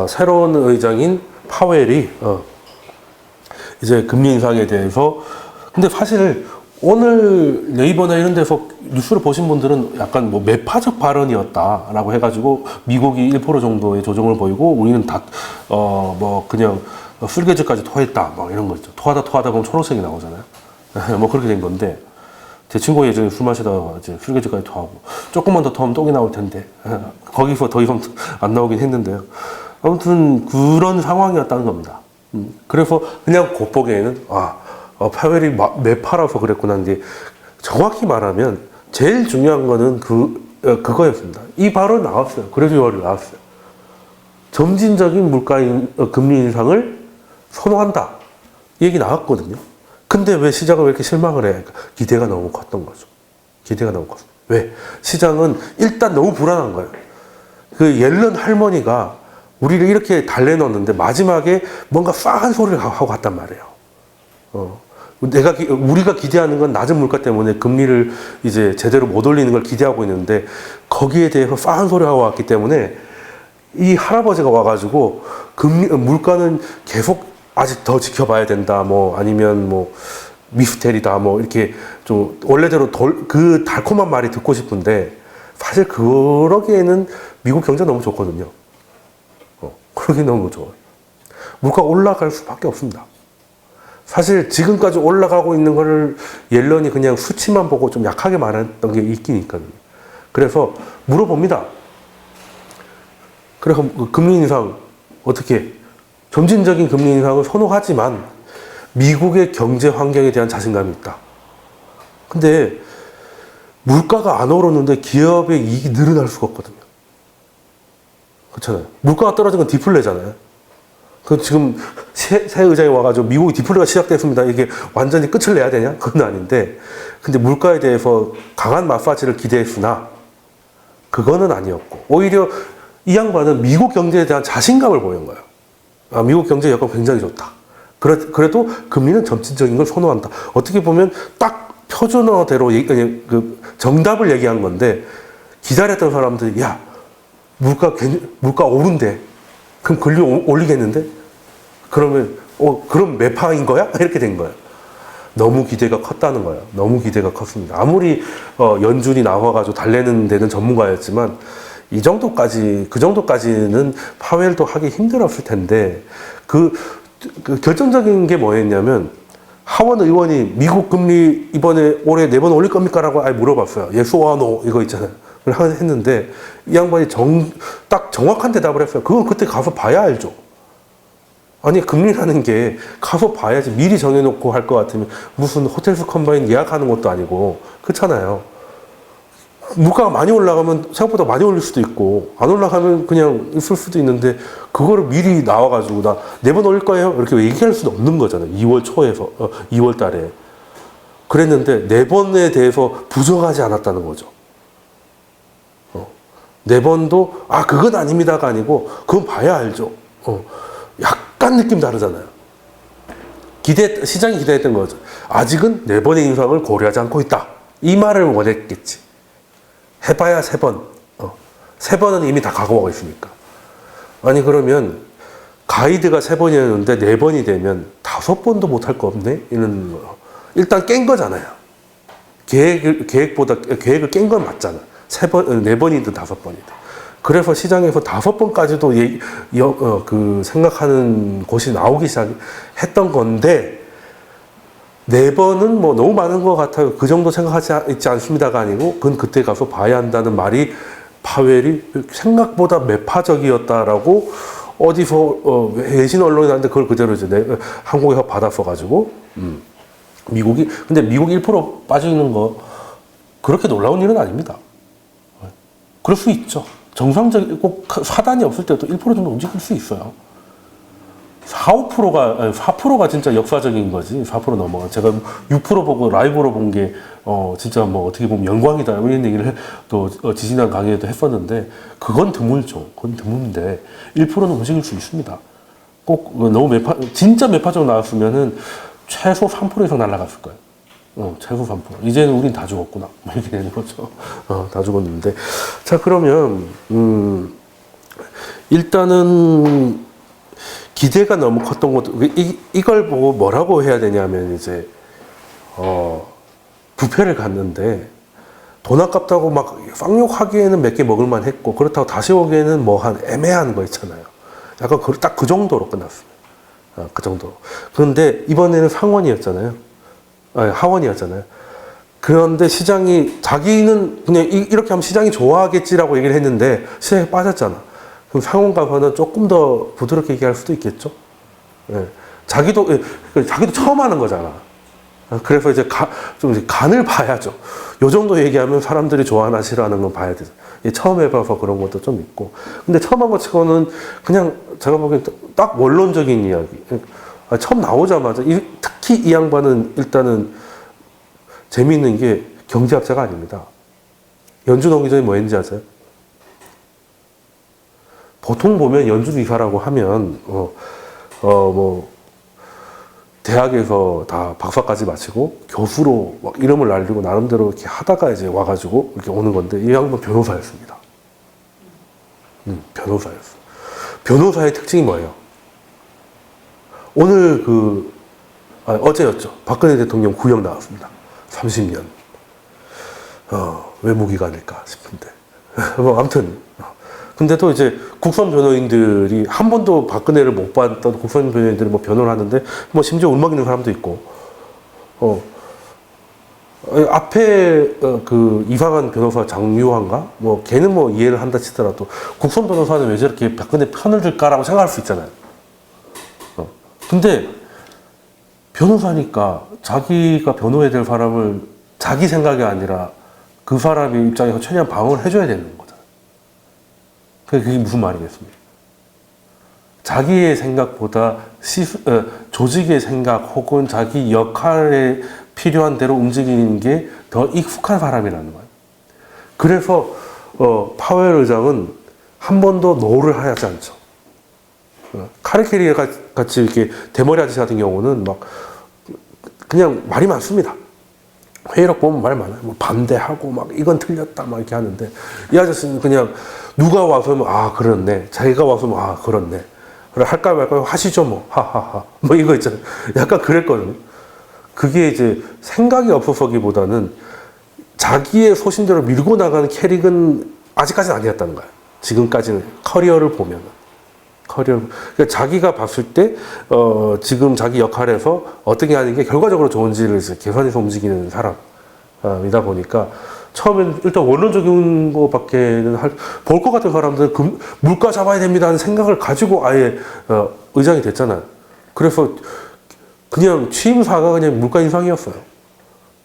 새로운 의장인 파웰이, 이제 금리 인상에 대해서, 근데 사실 오늘 네이버나 이런 데서 뉴스를 보신 분들은 약간 매파적 발언이었다라고 해가지고 미국이 1% 정도의 조정을 보이고 우리는 그냥 술개즈까지 토했다. 이런 거 있죠. 토하다 그러면 초록색이 나오잖아요. 그렇게 된 건데. 제 친구가 예전에 술 마시다가 이제 술개즈까지 토하고 조금만 더 토하면 똥이 나올 텐데 거기서 더 이상 안 나오긴 했는데요. 아무튼 그런 상황이었다는 겁니다. 그래서 그냥 겉보기에는 파웰이 매파라서 그랬구나. 이제 정확히 말하면 제일 중요한 거는 그거였습니다. 이 발언 나왔어요. 그래주얼이 나왔어요. 점진적인 금리 인상을 선호한다. 이 얘기 나왔거든요. 근데 왜 시장은 왜 이렇게 실망을 해? 기대가 너무 컸던 거죠. 기대가 너무 컸어요. 왜? 시장은 일단 너무 불안한 거예요. 그 옐런 할머니가 우리를 이렇게 달래놓는데 마지막에 뭔가 싸한 소리를 하고 갔단 말이에요. 우리가 기대하는 건 낮은 물가 때문에 금리를 이제 제대로 못 올리는 걸 기대하고 있는데 거기에 대해서 싸한 소리 하고 왔기 때문에 이 할아버지가 와가지고 물가는 계속 아직 더 지켜봐야 된다. 아니면 미스테리다. 이렇게 좀 원래대로 그 달콤한 말이 듣고 싶은데 사실 그러기에는 미국 경제가 너무 좋거든요. 그러기 너무 좋아요. 물가가 올라갈 수밖에 없습니다. 사실 지금까지 올라가고 있는 거를 옐런이 그냥 수치만 보고 좀 약하게 말했던 게 있긴 있거든요. 그래서 물어봅니다. 그래서 금리 인상 어떻게 점진적인 금리 인상을 선호하지만 미국의 경제 환경에 대한 자신감이 있다. 근데 물가가 안 오르는데 기업의 이익이 늘어날 수가 없거든요. 그렇잖아요. 물가가 떨어진 건 디플레잖아요. 지금 새 의장이 와가지고 미국이 디플레가 시작됐습니다. 이게 완전히 끝을 내야 되냐? 그건 아닌데. 근데 물가에 대해서 강한 마사지를 기대했으나 그거는 아니었고 오히려 이 양반은 미국 경제에 대한 자신감을 보인 거예요. 미국 경제 여건 굉장히 좋다. 그래도 금리는 점진적인 걸 선호한다. 어떻게 보면 딱 표준어대로 정답을 얘기한 건데 기다렸던 사람들이 물가 오른대. 그럼 금리 올리겠는데? 그러면 그럼 매파인 거야? 이렇게 된 거예요. 너무 기대가 컸다는 거예요. 너무 기대가 컸습니다. 아무리 연준이 나와가지고 달래는 데는 전문가였지만 그 정도까지는 파웰도 하기 힘들었을 텐데 그 결정적인 게 뭐였냐면 하원 의원이 미국 금리 이번에 올해 4번 올릴 겁니까? 라고 물어봤어요. yes or no 이거 있잖아요. 했는데 이 양반이 딱 정확한 대답을 했어요. 그건 그때 가서 봐야 알죠. 아니, 금리라는 게 가서 봐야지. 미리 정해놓고 할 것 같으면 무슨 호텔스 컴바인 예약하는 것도 아니고, 그렇잖아요. 물가가 많이 올라가면 생각보다 많이 올릴 수도 있고, 안 올라가면 그냥 있을 수도 있는데, 그거를 미리 나와가지고, 나 내번 올릴 거예요? 이렇게 얘기할 수는 없는 거잖아요. 2월 초에서, 2월 달에. 그랬는데, 내번에 대해서 부정하지 않았다는 거죠. 내번도, 아, 그건 아닙니다가 아니고, 그건 봐야 알죠. 약간 느낌 다르잖아요. 시장이 기대했던 거죠. 아직은 네 번의 인상을 고려하지 않고 있다. 이 말을 원했겠지. 해봐야 세 번. 세 번은 이미 다 각오하고 있으니까. 아니, 그러면 가이드가 세 번이었는데 네 번이 되면 다섯 번도 못할 거 없네? 이런 거. 일단 깬 거잖아요. 계획을 깬 건 맞잖아. 네 번이든 다섯 번이든. 그래서 시장에서 다섯 번까지도 생각하는 곳이 나오기 시작했던 건데, 네 번은 뭐 너무 많은 것 같아요. 그 정도 생각하지 있지 않습니다가 아니고, 그건 그때 가서 봐야 한다는 말이 파웰이 생각보다 매파적이었다라고 어디서 외신 언론이 나는데 그걸 그대로 이제 한국에서 받았어가지고, 근데 미국이 1% 빠지는 거 그렇게 놀라운 일은 아닙니다. 그럴 수 있죠. 정상적인 꼭 사단이 없을 때도 1% 정도 움직일 수 있어요. 4%가 진짜 역사적인 거지. 4% 넘어가. 제가 6% 보고 라이브로 본 게 진짜 뭐 어떻게 보면 영광이다 이런 얘기를 또 지지난 강의에도 했었는데, 그건 드물죠. 그건 드문데 1%는 움직일 수 있습니다. 꼭 너무 진짜 매파적으로 나왔으면은 최소 3% 이상 날아갔을 거예요. 최소 3%. 이제는 우린 다 죽었구나. 이렇게 되는 거죠. 다 죽었는데. 자, 그러면, 일단은, 기대가 너무 컸던 것도, 이걸 보고 뭐라고 해야 되냐면, 이제, 부페를 갔는데, 돈 아깝다고 막 쌍욕하기에는 몇 개 먹을만 했고, 그렇다고 다시 오기에는 뭐 한 애매한 거 있잖아요. 약간 딱 그 정도로 끝났습니다. 그 정도. 그런데 이번에는 상원이었잖아요. 하원이었잖아요. 그런데 시장이, 자기는 그냥 이렇게 하면 시장이 좋아하겠지라고 얘기를 했는데 시장에 빠졌잖아. 그럼 상원 가서는 조금 더 부드럽게 얘기할 수도 있겠죠. 자기도 처음 하는 거잖아. 그래서 이제 좀 간을 봐야죠. 요 정도 얘기하면 사람들이 좋아하나 싫어하는 건 봐야 되죠. 처음 해봐서 그런 것도 좀 있고. 근데 처음 한 것 치고는 그냥 제가 보기엔 딱 원론적인 이야기. 처음 나오자마자, 특히 이 양반은 일단은 재미있는 게 경제학자가 아닙니다. 연준 오기 전에 뭐 했는지 아세요? 보통 보면 연준 이사라고 하면, 대학에서 다 박사까지 마치고 교수로 막 이름을 날리고 나름대로 이렇게 하다가 이제 와가지고 이렇게 오는 건데, 이 양반 변호사였습니다. 변호사였어. 변호사의 특징이 뭐예요? 오늘 어제였죠. 박근혜 대통령 구형 나왔습니다. 30년. 왜 무기가 아닐까 싶은데. 뭐, 아무튼. 근데도 이제 국선 변호인들이 한 번도 박근혜를 못 봤던 국선 변호인들이 뭐 변호를 하는데, 뭐 심지어 울먹 있는 사람도 있고, 앞에 이상한 변호사 장유환가? 뭐, 걔는 뭐 이해를 한다 치더라도, 국선 변호사는 왜 저렇게 박근혜 편을 들까라고 생각할 수 있잖아요. 근데 변호사니까 자기가 변호해야 될 사람을 자기 생각이 아니라 그 사람의 입장에서 최대한 방어를 해줘야 되는 거잖아요. 그게 무슨 말이겠습니까? 자기의 생각보다 조직의 생각 혹은 자기 역할에 필요한 대로 움직이는 게 더 익숙한 사람이라는 거예요. 그래서 파웰 의장은 한 번도 노를 하지 않죠. 카르케리 같이 이렇게 대머리 아저씨 같은 경우는 막 그냥 말이 많습니다. 회의록 보면 말 많아요. 뭐 반대하고 막 이건 틀렸다 막 이렇게 하는데, 이 아저씨는 그냥 누가 와서면 그렇네. 자기가 와서면 그렇네. 그래 할까 말까 하시죠 뭐 하하하 뭐 이거 있잖아요. 약간 그랬거든요. 그게 이제 생각이 없어서기보다는 자기의 소신대로 밀고 나가는 캐릭은 아직까지는 아니었다는 거예요. 지금까지는 커리어를 보면은. 그러니까 자기가 봤을 때, 지금 자기 역할에서 어떻게 하는 게 결과적으로 좋은지를 이제 계산해서 움직이는 사람이다 보니까, 처음엔 일단 원론적인 거밖에는 볼 것 같은 사람들은 물가 잡아야 됩니다 하는 생각을 가지고 아예, 의장이 됐잖아요. 그래서 그냥 취임사가 그냥 물가 인상이었어요.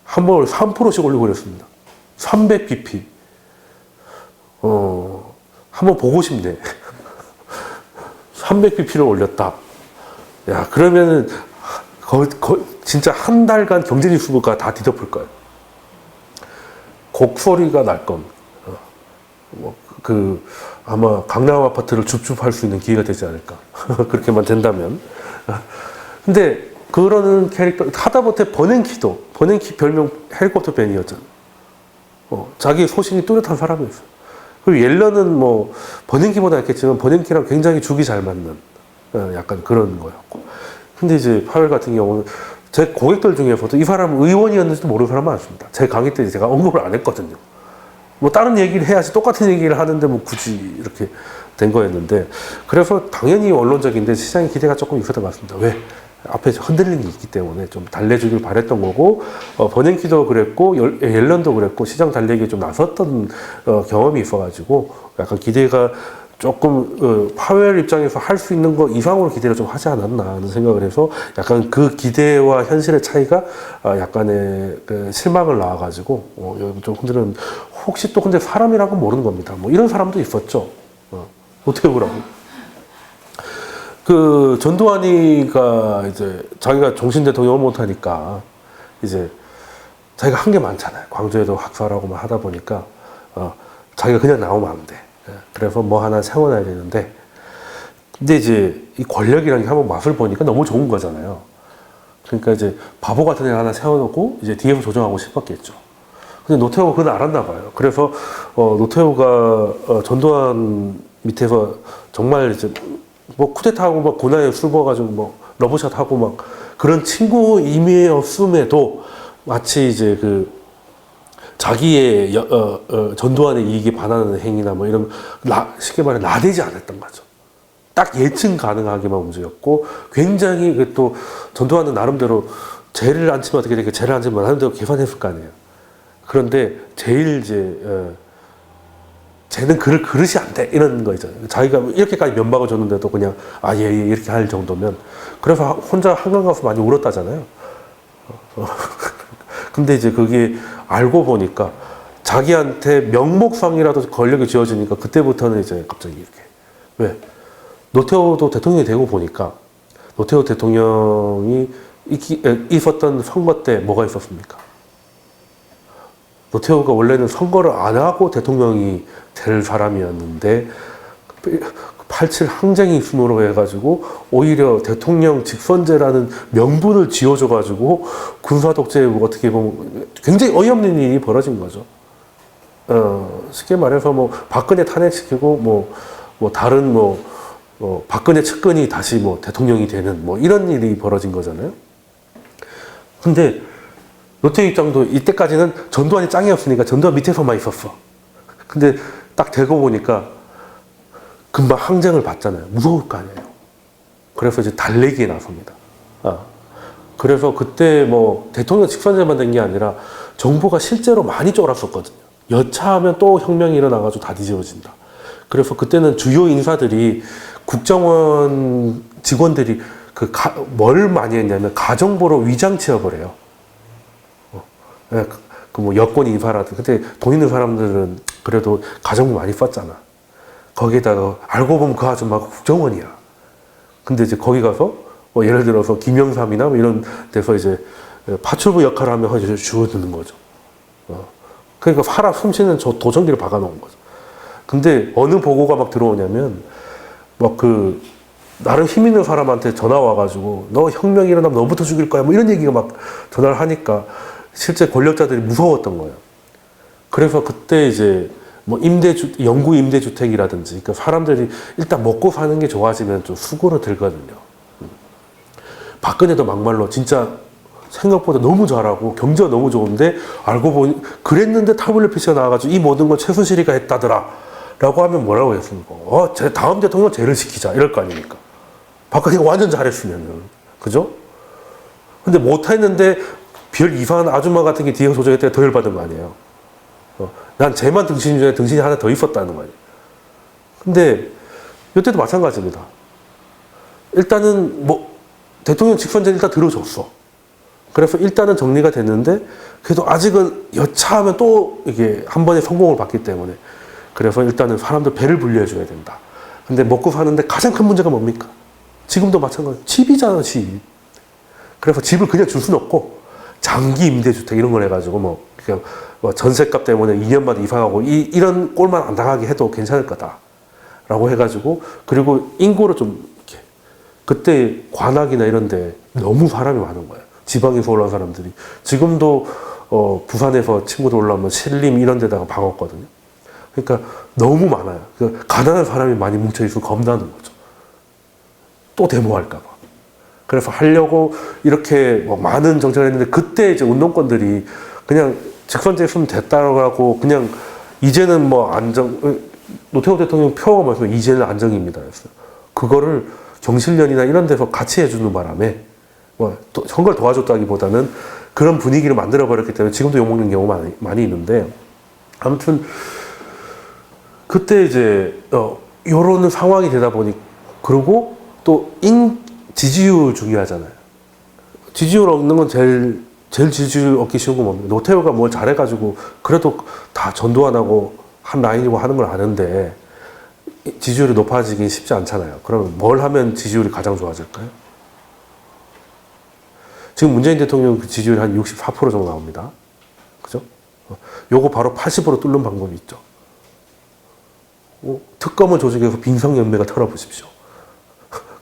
한 번 3%씩 올리고 그랬습니다. 300bp. 한번 보고 싶네. 300bp를 올렸다. 야, 그러면은 진짜 한 달간 경제지수가 다 뒤덮을 거예요. 곡소리가 날 겁니다. 아마 강남 아파트를 줍줍할 수 있는 기회가 되지 않을까. 그렇게만 된다면. 근데 그러는 캐릭터, 하다못해 버냉키 별명 헬리콥터 벤이었잖아요. 자기 소신이 뚜렷한 사람이었어요. 그리고 옐런은 뭐, 버냉키보다 낫겠지만, 버냉키랑 굉장히 죽이 잘 맞는, 약간 그런 거였고. 근데 이제 파웰 같은 경우는 제 고객들 중에서도 이 사람은 의원이었는지도 모르는 사람 많습니다. 제 강의 때 제가 언급을 안 했거든요. 뭐 다른 얘기를 해야지 똑같은 얘기를 하는데 뭐 굳이 이렇게 된 거였는데, 그래서 당연히 원론적인데 시장의 기대가 조금 있었던 것 같습니다. 왜? 앞에 흔들림이 있기 때문에 좀 달래주길 바랬던 거고, 버냉키도 그랬고 옐런도 그랬고 시장 달래기에 좀 나섰던 경험이 있어가지고 약간 기대가 조금 파웰 입장에서 할 수 있는 거 이상으로 기대를 좀 하지 않았나 하는 생각을 해서 약간 그 기대와 현실의 차이가 약간의 그 실망을 낳아가지고 좀 흔들은, 혹시 또 근데 사람이라고 모르는 겁니다. 뭐 이런 사람도 있었죠. 어떻게 보라고. 그 전두환이가 이제 자기가 종신 대통령을 못하니까 이제 자기가 한 게 많잖아요. 광주에도 학살하고만 하다 보니까 자기가 그냥 나오면 안 돼. 그래서 뭐 하나 세워놔야 되는데, 근데 이제 이 권력이라는 게 한번 맛을 보니까 너무 좋은 거잖아요. 그러니까 이제 바보 같은 애 하나 세워놓고 이제 뒤에서 조정하고 싶었겠죠. 근데 노태우가 그건 알았나 봐요. 그래서 노태우가 전두환 밑에서 정말 이제 뭐 쿠데타하고 막 고나에 술 부어가지고 뭐 러브샷 하고 막 그런 친구임이었음에도 마치 이제 그 자기의 전두환의 이익에 반하는 행위나 뭐 이런 쉽게 말해 나대지 않았던 거죠. 딱 예측 가능하게만 움직였고, 굉장히 또 전두환은 나름대로 죄를 안 치면 어떻게 되겠, 죄를 안 치면 나름대로 계산했을 거 아니에요. 그런데 제일 이제 쟤는 그릇이 안 돼 이런 거 있잖아요. 자기가 이렇게까지 면박을 줬는데도 그냥 예 이렇게 할 정도면, 그래서 혼자 한강 가서 많이 울었다잖아요. 근데 이제 그게 알고 보니까 자기한테 명목상이라도 권력이 쥐어지니까 그때부터는 이제 갑자기 이렇게, 왜? 노태우도 대통령이 되고 보니까 노태우 대통령이 있었던 선거 때 뭐가 있었습니까? 노태우가 원래는 선거를 안 하고 대통령이 될 사람이었는데 87 항쟁이 있음으로 해가지고 오히려 대통령 직선제라는 명분을 쥐어줘가지고 군사독재, 어떻게 보면 굉장히 어이없는 일이 벌어진 거죠. 쉽게 말해서 뭐 박근혜 탄핵시키고 뭐 다른 박근혜 측근이 다시 뭐 대통령이 되는 뭐 이런 일이 벌어진 거잖아요. 근데 노태우 입장도 이때까지는 전두환이 짱이었으니까 전두환 밑에서만 있었어. 근데 딱 되고 보니까 금방 항쟁을 받잖아요. 무서울 거 아니에요. 그래서 이제 달래기에 나섭니다. 그래서 그때 뭐 대통령 직선제만 된 게 아니라 정부가 실제로 많이 쫄았었거든요. 여차하면 또 혁명이 일어나가지고 다 뒤집어진다. 그래서 그때는 주요 인사들이, 국정원 직원들이 뭘 많이 했냐면 가정부로 위장 취업을 해요. 뭐 여권 인사라든, 그때 돈 있는 사람들은 그래도 가정부 많이 썼잖아. 거기에다가 알고 보면 그 아줌마가 국정원이야. 근데 이제 거기 가서 뭐 예를 들어서 김영삼이나 뭐 이런 데서 이제 파출부 역할을 하면 이제 주어드는 거죠. 그러니까 살아 숨쉬는 저 도청기를 박아놓은 거죠. 근데 어느 보고가 막 들어오냐면 막 나름 힘 있는 사람한테 전화 와가지고 너 혁명 일어나면 너부터 죽일 거야 뭐 이런 얘기가 막 전화를 하니까 실제 권력자들이 무서웠던 거예요. 그래서 그때 이제 뭐 영구 임대주택이라든지, 그러니까 사람들이 일단 먹고 사는 게 좋아지면 좀 수고로 들거든요. 박근혜도 막말로 진짜 생각보다 너무 잘하고 경제가 너무 좋은데 알고 보니 그랬는데 타블렛 PC가 나와가지고 이 모든 걸 최순실이가 했다더라 라고 하면 뭐라고 했습니까? 다음 대통령 죄를 시키자 이럴 거 아닙니까? 박근혜가 완전 잘했으면은, 그죠? 근데 못했는데 별 이상한 아줌마 같은 게 뒤에서 조정했다가 더 열받은 거 아니에요. 난 쟤만 등신 중에 등신이 하나 더 있었다는 거예요. 근데 이때도 마찬가지입니다. 일단은 뭐 대통령 직선제는 일단 들어줬어. 그래서 일단은 정리가 됐는데 그래도 아직은 여차하면 또 이게 한 번에 성공을 받기 때문에 그래서 일단은 사람들 배를 분리해줘야 된다. 근데 먹고 사는데 가장 큰 문제가 뭡니까? 지금도 마찬가지. 집이잖아, 집. 그래서 집을 그냥 줄 수는 없고 장기 임대주택 이런 걸 해가지고 뭐 그냥 뭐 전세값 때문에 2년마다 이사하고 이런 꼴만 안 당하게 해도 괜찮을 거다라고 해가지고 그리고 인구를 좀 이렇게 그때 관악이나 이런데 너무 사람이 많은 거예요. 지방에서 올라온 사람들이 지금도 부산에서 친구들 올라오면 신림 이런 데다가 박았거든요. 그러니까 너무 많아요. 그 가난한 사람이 많이 뭉쳐 있으면 겁나는 거죠. 또 데모할까 봐. 그래서 하려고 이렇게 뭐 많은 정책을 했는데 그때 이제 운동권들이 그냥 직선제 쓰면 됐다고 하고 그냥 이제는 뭐 노태우 대통령 표가 말해서 이제는 안정입니다 했어요. 그거를 경실련이나 이런 데서 같이 해주는 바람에 뭐 선거를 도와줬다기보다는 그런 분위기를 만들어 버렸기 때문에 지금도 욕먹는 경우가 많이 있는데 아무튼 그때 이제 요런 상황이 되다 보니 그리고 또 지지율 중요하잖아요. 지지율 얻는 건 제일 지지율 얻기 쉬운 건 뭡니까? 노태우가 뭘 잘해가지고 그래도 다 전두환 하고 한 라인이고 하는 걸 아는데 지지율이 높아지긴 쉽지 않잖아요. 그러면 뭘 하면 지지율이 가장 좋아질까요? 지금 문재인 대통령 지지율이 한 64% 정도 나옵니다. 그죠? 요거 바로 80% 뚫는 방법이 있죠. 특검을 조직해서 빈성연매가 털어보십시오.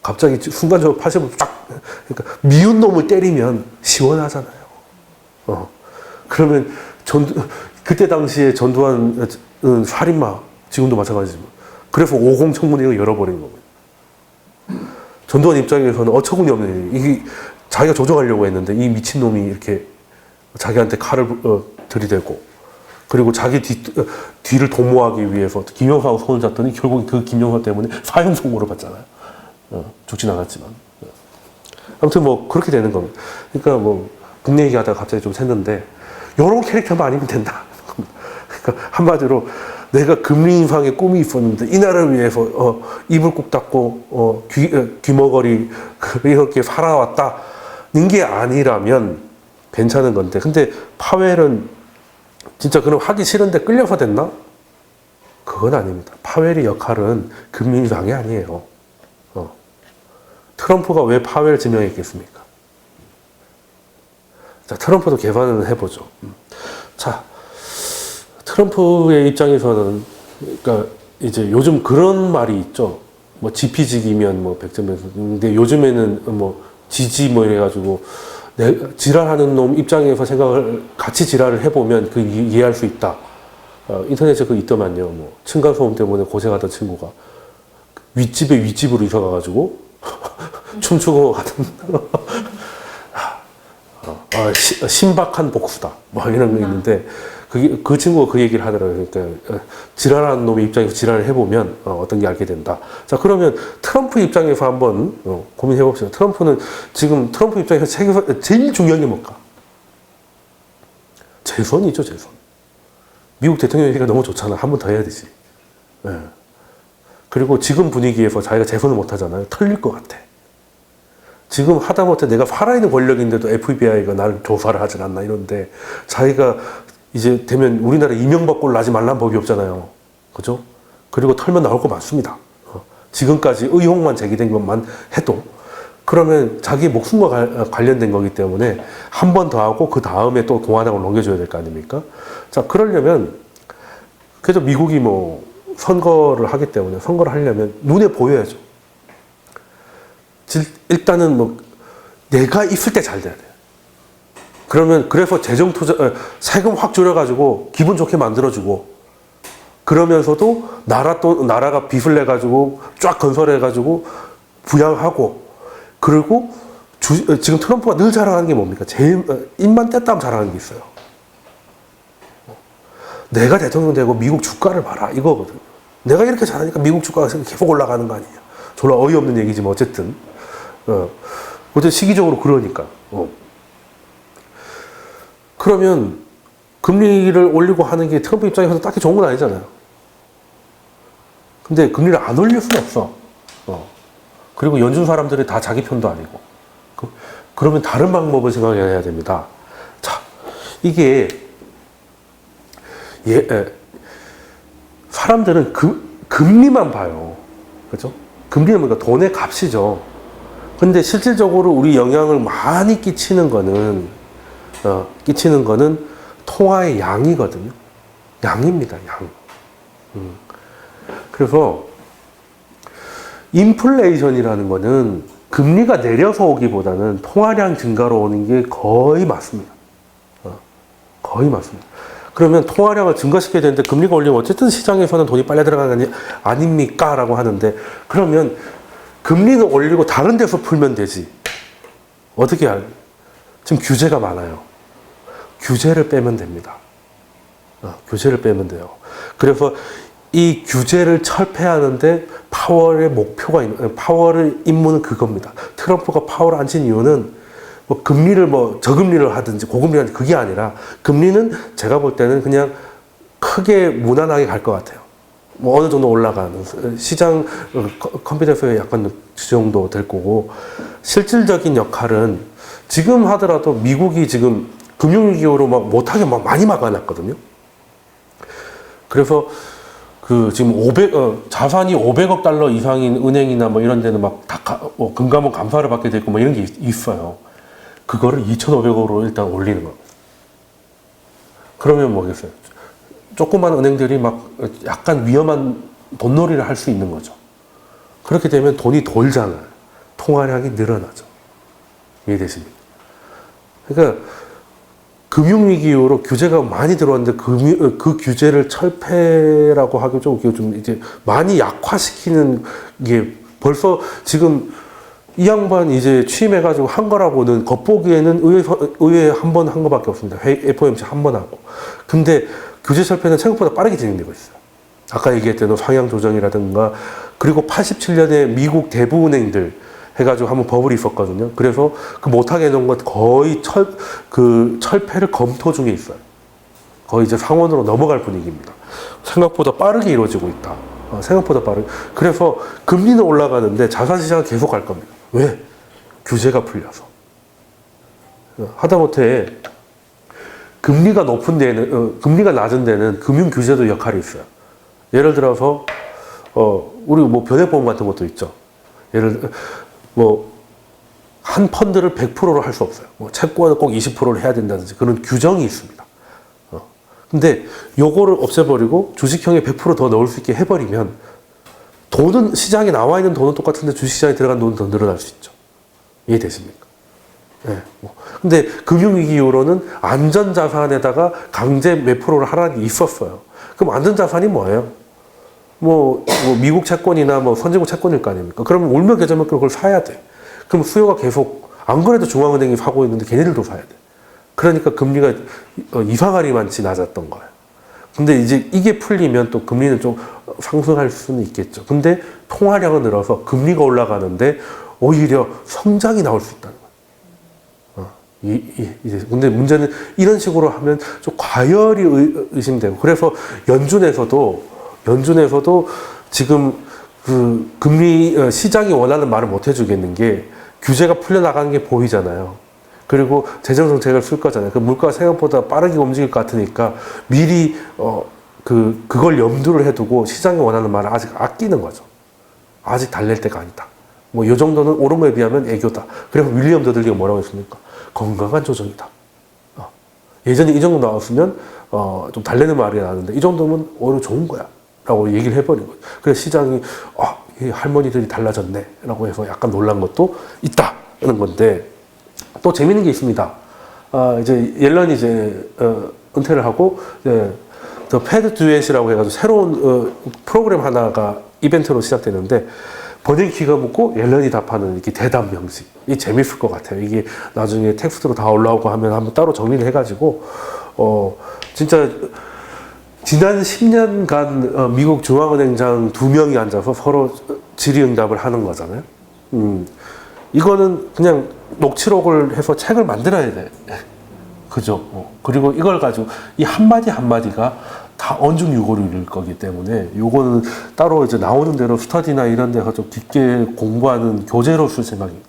갑자기 순간적으로 80% 쫙, 그러니까 미운 놈을 때리면 시원하잖아요. 그러면 그때 당시에 전두환은 살인마, 지금도 마찬가지지만. 그래서 50 청문회를 열어버리는 거거든요. 전두환 입장에서는 어처구니 없는 일. 이게 자기가 조정하려고 했는데 이 미친놈이 이렇게 자기한테 칼을 들이대고 그리고 자기 뒤를 도모하기 위해서 김영사하고 손을 잡더니 결국 그 김영사 때문에 사형 선고를 받잖아요. 죽진 않았지만. 아무튼 뭐 그렇게 되는 겁니다. 그러니까 뭐 국내 얘기하다가 갑자기 좀 샜는데 이런 캐릭터만 아니면 된다. 그러니까 한마디로 내가 금리 인상의 꿈이 있었는데 이 나라를 위해서 입을 꾹 닫고 귀머거리 이렇게 살아왔다는 게 아니라면 괜찮은 건데 근데 파웰은 진짜 그럼 하기 싫은데 끌려서 됐나? 그건 아닙니다. 파웰의 역할은 금리 인상이 아니에요. 트럼프가 왜 파웰 지명했겠습니까? 자, 트럼프도 개발을 해보죠. 자, 트럼프의 입장에서는, 그러니까 이제 요즘 그런 말이 있죠. 뭐 지피지기면 뭐 100점에서. 근데 요즘에는 뭐 지지 뭐 이래가지고 지랄하는 놈 입장에서 생각을 같이 지랄을 해보면 그 이해할 수 있다. 인터넷에 그거 있더만요. 뭐 층간소음 때문에 고생하던 친구가 윗집에 윗집으로 이사 가가지고 춤추고 가던 신박한 복수다. 뭐 이런 거 있는데 그 친구가 그 얘기를 하더라고요. 그러니까 지랄하는 놈의 입장에서 지랄을 해보면 어떤 게 알게 된다. 자, 그러면 트럼프 입장에서 한번 고민해 봅시다. 지금 트럼프 입장에서 제일 중요한 게 뭘까? 재선이죠, 재선. 미국 대통령 얘기가 너무 좋잖아. 한 번 더 해야 되지. 네. 그리고 지금 분위기에서 자기가 재선을 못 하잖아요. 털릴 것 같아. 지금 하다못해 내가 살아있는 권력인데도 FBI가 나를 조사를 하진 않나 이런데 자기가 이제 되면 우리나라 이명박 꼴 나지 말라는 법이 없잖아요. 그죠? 그리고 털면 나올 거 많습니다. 지금까지 의혹만 제기된 것만 해도 그러면 자기 목숨과 관련된 거기 때문에 한 번 더 하고 그 다음에 또 공화당을 넘겨줘야 될 거 아닙니까? 자, 그러려면 그래서 미국이 뭐 선거를 하기 때문에 선거를 하려면 눈에 보여야죠. 일단은 뭐 내가 있을 때 잘 돼야 돼요. 그러면 그래서 재정 투자 세금 확 줄여가지고 기분 좋게 만들어주고 그러면서도 나라가 빚을 내 가지고 쫙 건설해 가지고 부양하고 그리고 지금 트럼프가 늘 자랑하는 게 뭡니까? 제일 입만 뗐다 하면 자랑하는 게 있어요. 내가 대통령 되고 미국 주가를 봐라 이거거든요. 내가 이렇게 잘하니까 미국 주가가 계속 올라가는 거 아니냐. 졸라 어이없는 얘기지만 어쨌든 어쨌든 시기적으로 그러니까. 그러면 금리를 올리고 하는 게 트럼프 입장에서는 딱히 좋은 건 아니잖아요. 근데 금리를 안 올릴 수는 없어. 그리고 연준 사람들이 다 자기 편도 아니고. 그러면 다른 방법을 생각해야 됩니다. 자, 이게 사람들은 금리만 봐요. 그죠? 금리는 뭔가 돈의 값이죠. 근데 실질적으로 우리 영향을 많이 끼치는 거는 통화의 양이거든요. 양입니다, 양. 그래서 인플레이션이라는 거는 금리가 내려서 오기보다는 통화량 증가로 오는 게 거의 맞습니다. 거의 맞습니다. 그러면 통화량을 증가시켜야 되는데 금리가 올리면 어쨌든 시장에서는 돈이 빨려 들어가는 게 아닙니까? 라고 하는데, 그러면 금리는 올리고 다른 데서 풀면 되지. 어떻게 할? 지금 규제가 많아요. 규제를 빼면 됩니다. 규제를 빼면 돼요. 그래서 이 규제를 철폐하는데 파월의 목표가 파월의 임무는 그겁니다. 트럼프가 파월을 앉힌 이유는 뭐 금리를 저금리를 하든지 고금리를 하든지 그게 아니라, 금리는 제가 볼 때는 그냥 크게 무난하게 갈 것 같아요. 뭐 어느 정도 올라가는 시장 컴퓨터에서 약간 그 정도 될 거고, 실질적인 역할은 지금 하더라도 미국이 지금 금융위기로 막 못하게 막 많이 막아놨거든요. 그래서 지금 자산이 500억 달러 이상인 은행이나 뭐 이런 데는 막 다 금감원 감사를 받게 되고 뭐 이런 게 있어요. 그거를 2,500억으로 일단 올리는 겁니다. 그러면 뭐겠어요? 조그만 은행들이 막 약간 위험한 돈놀이를 할 수 있는 거죠. 그렇게 되면 돈이 돌잖아요. 통화량이 늘어나죠. 이해되십니까? 그러니까 금융위기 이후로 규제가 많이 들어왔는데 그 규제를 철폐라고 하기 좀 이제 많이 약화시키는 게 벌써 지금 이 양반 이제 취임해가지고 한 거라고는 겉보기에는 의회 한 번 한 거밖에 없습니다. FOMC 한 번 하고. 근데 규제 철폐는 생각보다 빠르게 진행되고 있어요. 아까 얘기했던 상향 조정이라든가, 그리고 87년에 미국 대부은행들 해가지고 한번 버블이 있었거든요. 그래서 그 못하게 해놓은 것 거의 철폐를 검토 중에 있어요. 거의 이제 상원으로 넘어갈 분위기입니다. 생각보다 빠르게 이루어지고 있다. 생각보다 빠르게. 그래서 금리는 올라가는데 자산시장은 계속 갈 겁니다. 왜? 규제가 풀려서. 하다못해 금리가 높은 데는, 금리가 낮은 데는 금융 규제도 역할이 있어요. 예를 들어서, 우리 뭐 변액보험 같은 것도 있죠. 한 펀드를 100%로 할 수 없어요. 채권을 꼭 20%를 해야 된다든지 그런 규정이 있습니다. 근데 요거를 없애버리고 주식형에 100% 더 넣을 수 있게 해버리면 돈은, 시장에 나와 있는 돈은 똑같은데 주식시장에 들어간 돈은 더 늘어날 수 있죠. 이해되십니까? 네. 근데 금융위기 이후로는 안전자산에다가 강제 몇 프로를 하라는 게 있었어요. 그럼 안전자산이 뭐예요? 미국 채권이나 선진국 채권일 거 아닙니까? 그러면 울며 겨자 먹기로 그걸 사야 돼. 그럼 수요가 계속, 안 그래도 중앙은행이 사고 있는데 걔네들도 사야 돼. 그러니까 금리가 이상하리만치 낮았던 거예요. 근데 이제 이게 풀리면 또 금리는 좀 상승할 수는 있겠죠. 근데 통화량은 늘어서 금리가 올라가는데 오히려 성장이 나올 수 있다는 거예요. 근데 문제는 이런 식으로 하면 좀 과열이 의심되고, 그래서 연준에서도 지금 금리 시장이 원하는 말을 못 해주겠는 게, 규제가 풀려나가는 게 보이잖아요. 그리고 재정정책을 쓸 거잖아요. 그 물가가 생각보다 빠르게 움직일 것 같으니까 미리 그걸 염두를 해두고 시장이 원하는 말을 아직 아끼는 거죠. 아직 달랠 때가 아니다. 요 정도는 오른 거에 비하면 애교다. 그래서 윌리엄 더들리가 뭐라고 했습니까? 건강한 조정이다. 예전에 이 정도 나왔으면 좀 달래는 말이 나는데 이 정도면 오히려 좋은 거야 라고 얘기를 해버린 거죠. 그래서 시장이 이 할머니들이 달라졌네 라고 해서 약간 놀란 것도 있다는 건데, 또 재밌는 게 있습니다. 이제 옐런이 이제 은퇴를 하고 더 패드 듀엣이라고 해가지고 새로운 프로그램 하나가 이벤트로 시작되는데, 버닝키가 묻고 옐런이 답하는 이렇게 대답 형식. 이 재밌을 것 같아요. 이게 나중에 텍스트로 다 올라오고 하면 한번 따로 정리를 해가지고 진짜 지난 10년간 미국 중앙은행장 2명이 앉아서 서로 질의응답을 하는 거잖아요. 이거는 그냥 녹취록을 해서 책을 만들어야 돼. 그죠? 그리고 이걸 가지고 이 한마디 한마디가 다 언중유고일 거기 때문에 요거는 따로 이제 나오는 대로 스터디나 이런 데서 좀 깊게 공부하는 교재로 쓸 생각입니다.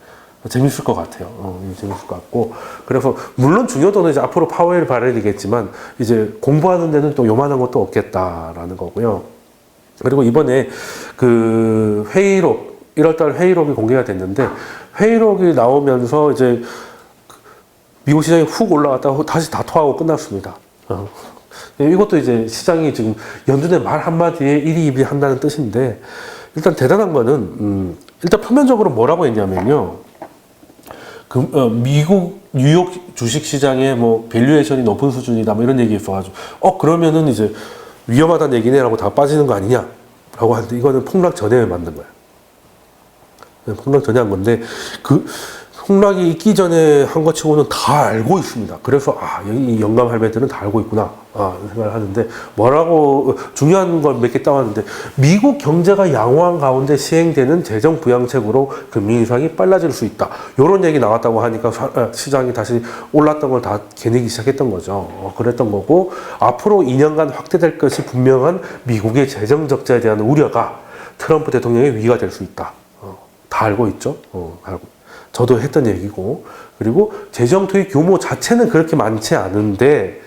재밌을 것 같아요. 재밌을 것 같고. 그래서, 물론 중요도는 이제 앞으로 파웰이 발언이겠지만, 이제 공부하는 데는 또 요만한 것도 없겠다라는 거고요. 그리고 이번에 그 회의록, 1월달 회의록이 공개가 됐는데, 회의록이 나오면서 이제 미국 시장이 훅 올라갔다가 다시 다 토하고 끝났습니다. 이것도 이제 시장이 지금 연준의 말 한마디에 일희일비 한다는 뜻인데, 일단 대단한 거는, 일단 표면적으로 뭐라고 했냐면요. 미국, 뉴욕 주식 시장의 뭐, 밸류에이션이 높은 수준이다, 뭐 이런 얘기 있어가지고, 그러면은 이제 위험하다는 얘기네라고 다 빠지는 거 아니냐? 라고 하는데, 이거는 폭락 전에 만든 거예요. 폭락 전에 한 건데, 폭락이 있기 전에 한 것 치고는 다 알고 있습니다. 그래서, 이 영감 할매들은 다 알고 있구나. 생각을 하는데, 중요한 걸 몇 개 따왔는데, 미국 경제가 양호한 가운데 시행되는 재정 부양책으로 금리 인상이 빨라질 수 있다. 요런 얘기 나왔다고 하니까 시장이 다시 올랐던 걸 다 겨내기 시작했던 거죠. 그랬던 거고, 앞으로 2년간 확대될 것이 분명한 미국의 재정 적자에 대한 우려가 트럼프 대통령의 위기가 될 수 있다. 다 알고 있죠. 저도 했던 얘기고, 그리고 재정 투입 규모 자체는 그렇게 많지 않은데,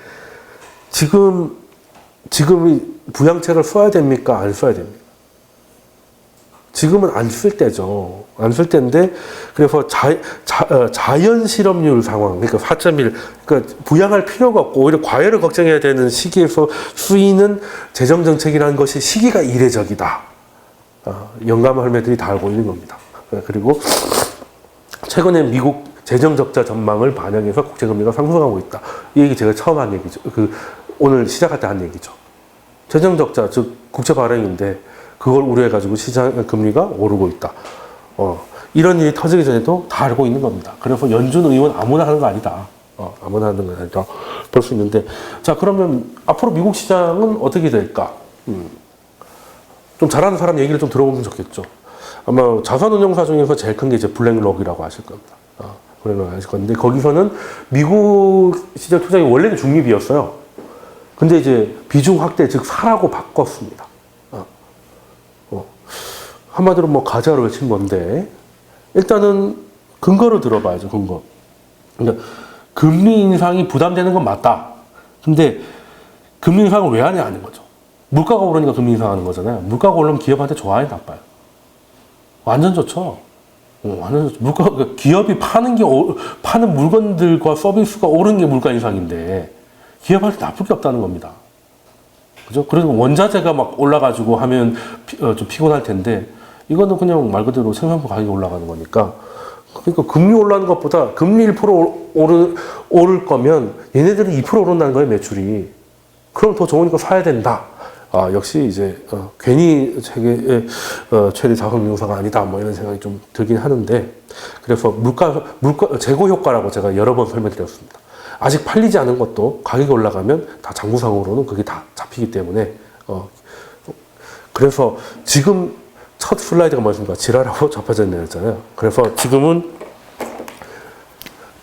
지금 부양책을 써야 됩니까? 안 써야 됩니까? 지금은 안 쓸 때죠. 안 쓸 때인데, 그래서 자연 실업률 상황, 그러니까 4.1, 그러니까 부양할 필요가 없고, 오히려 과열을 걱정해야 되는 시기에서 쓰이는 재정 정책이라는 것이 시기가 이례적이다. 영감 할매들이 다 알고 있는 겁니다. 그리고 최근에 미국 재정 적자 전망을 반영해서 국채금리가 상승하고 있다. 이 얘기 제가 처음 한 얘기죠. 오늘 시작할 때 한 얘기죠. 재정 적자, 즉 국채 발행인데 그걸 우려해가지고 시장 금리가 오르고 있다. 이런 일이 터지기 전에도 다 알고 있는 겁니다. 그래서 연준 의원 아무나 하는 거 아니다. 아무나 하는 거 아니다. 볼 수 있는데, 자, 그러면 앞으로 미국 시장은 어떻게 될까? 좀 잘하는 사람 얘기를 좀 들어보면 좋겠죠. 아마 자산운용사 중에서 제일 큰 게 이제 블랙록이라고 아실 겁니다. 블랙록 아실 건데, 거기서는 미국 시장 투자가 원래는 중립이었어요. 근데 이제 비중 확대, 즉 사라고 바꿨습니다. 한마디로 뭐 가짜로 외친 건데, 일단은 근거를 들어봐야죠. 근거. 그러니까 금리 인상이 부담되는 건 맞다. 근데 금리 인상을 왜 하냐 하는 거죠. 물가가 오르니까 금리 인상하는 거잖아요. 물가가 오르면 기업한테 좋아요, 나빠요? 완전 좋죠. 완전 좋죠. 기업이 파는 물건들과 서비스가 오른 게 물가 인상인데, 기업한테 나쁠 게 없다는 겁니다. 그죠? 그래서 원자재가 막 올라가지고 하면 좀 피곤할 텐데, 이거는 그냥 말 그대로 생산품 가격이 올라가는 거니까. 그러니까 금리 올라가는 것보다 금리 1% 오를 거면 얘네들은 2% 오른다는 거예요, 매출이. 그럼 더 좋으니까 사야 된다. 역시 이제 괜히 세계의 최대 자금융사가 아니다, 뭐 이런 생각이 좀 들긴 하는데, 그래서 물가 재고 효과라고 제가 여러 번 설명드렸습니다. 아직 팔리지 않은 것도 가격이 올라가면 다 장부상으로는 그게 다 잡히기 때문에, 그래서 지금 첫 슬라이드가 뭐였습니까? 지라라고 접혀져 있는 거잖아요. 그래서 지금은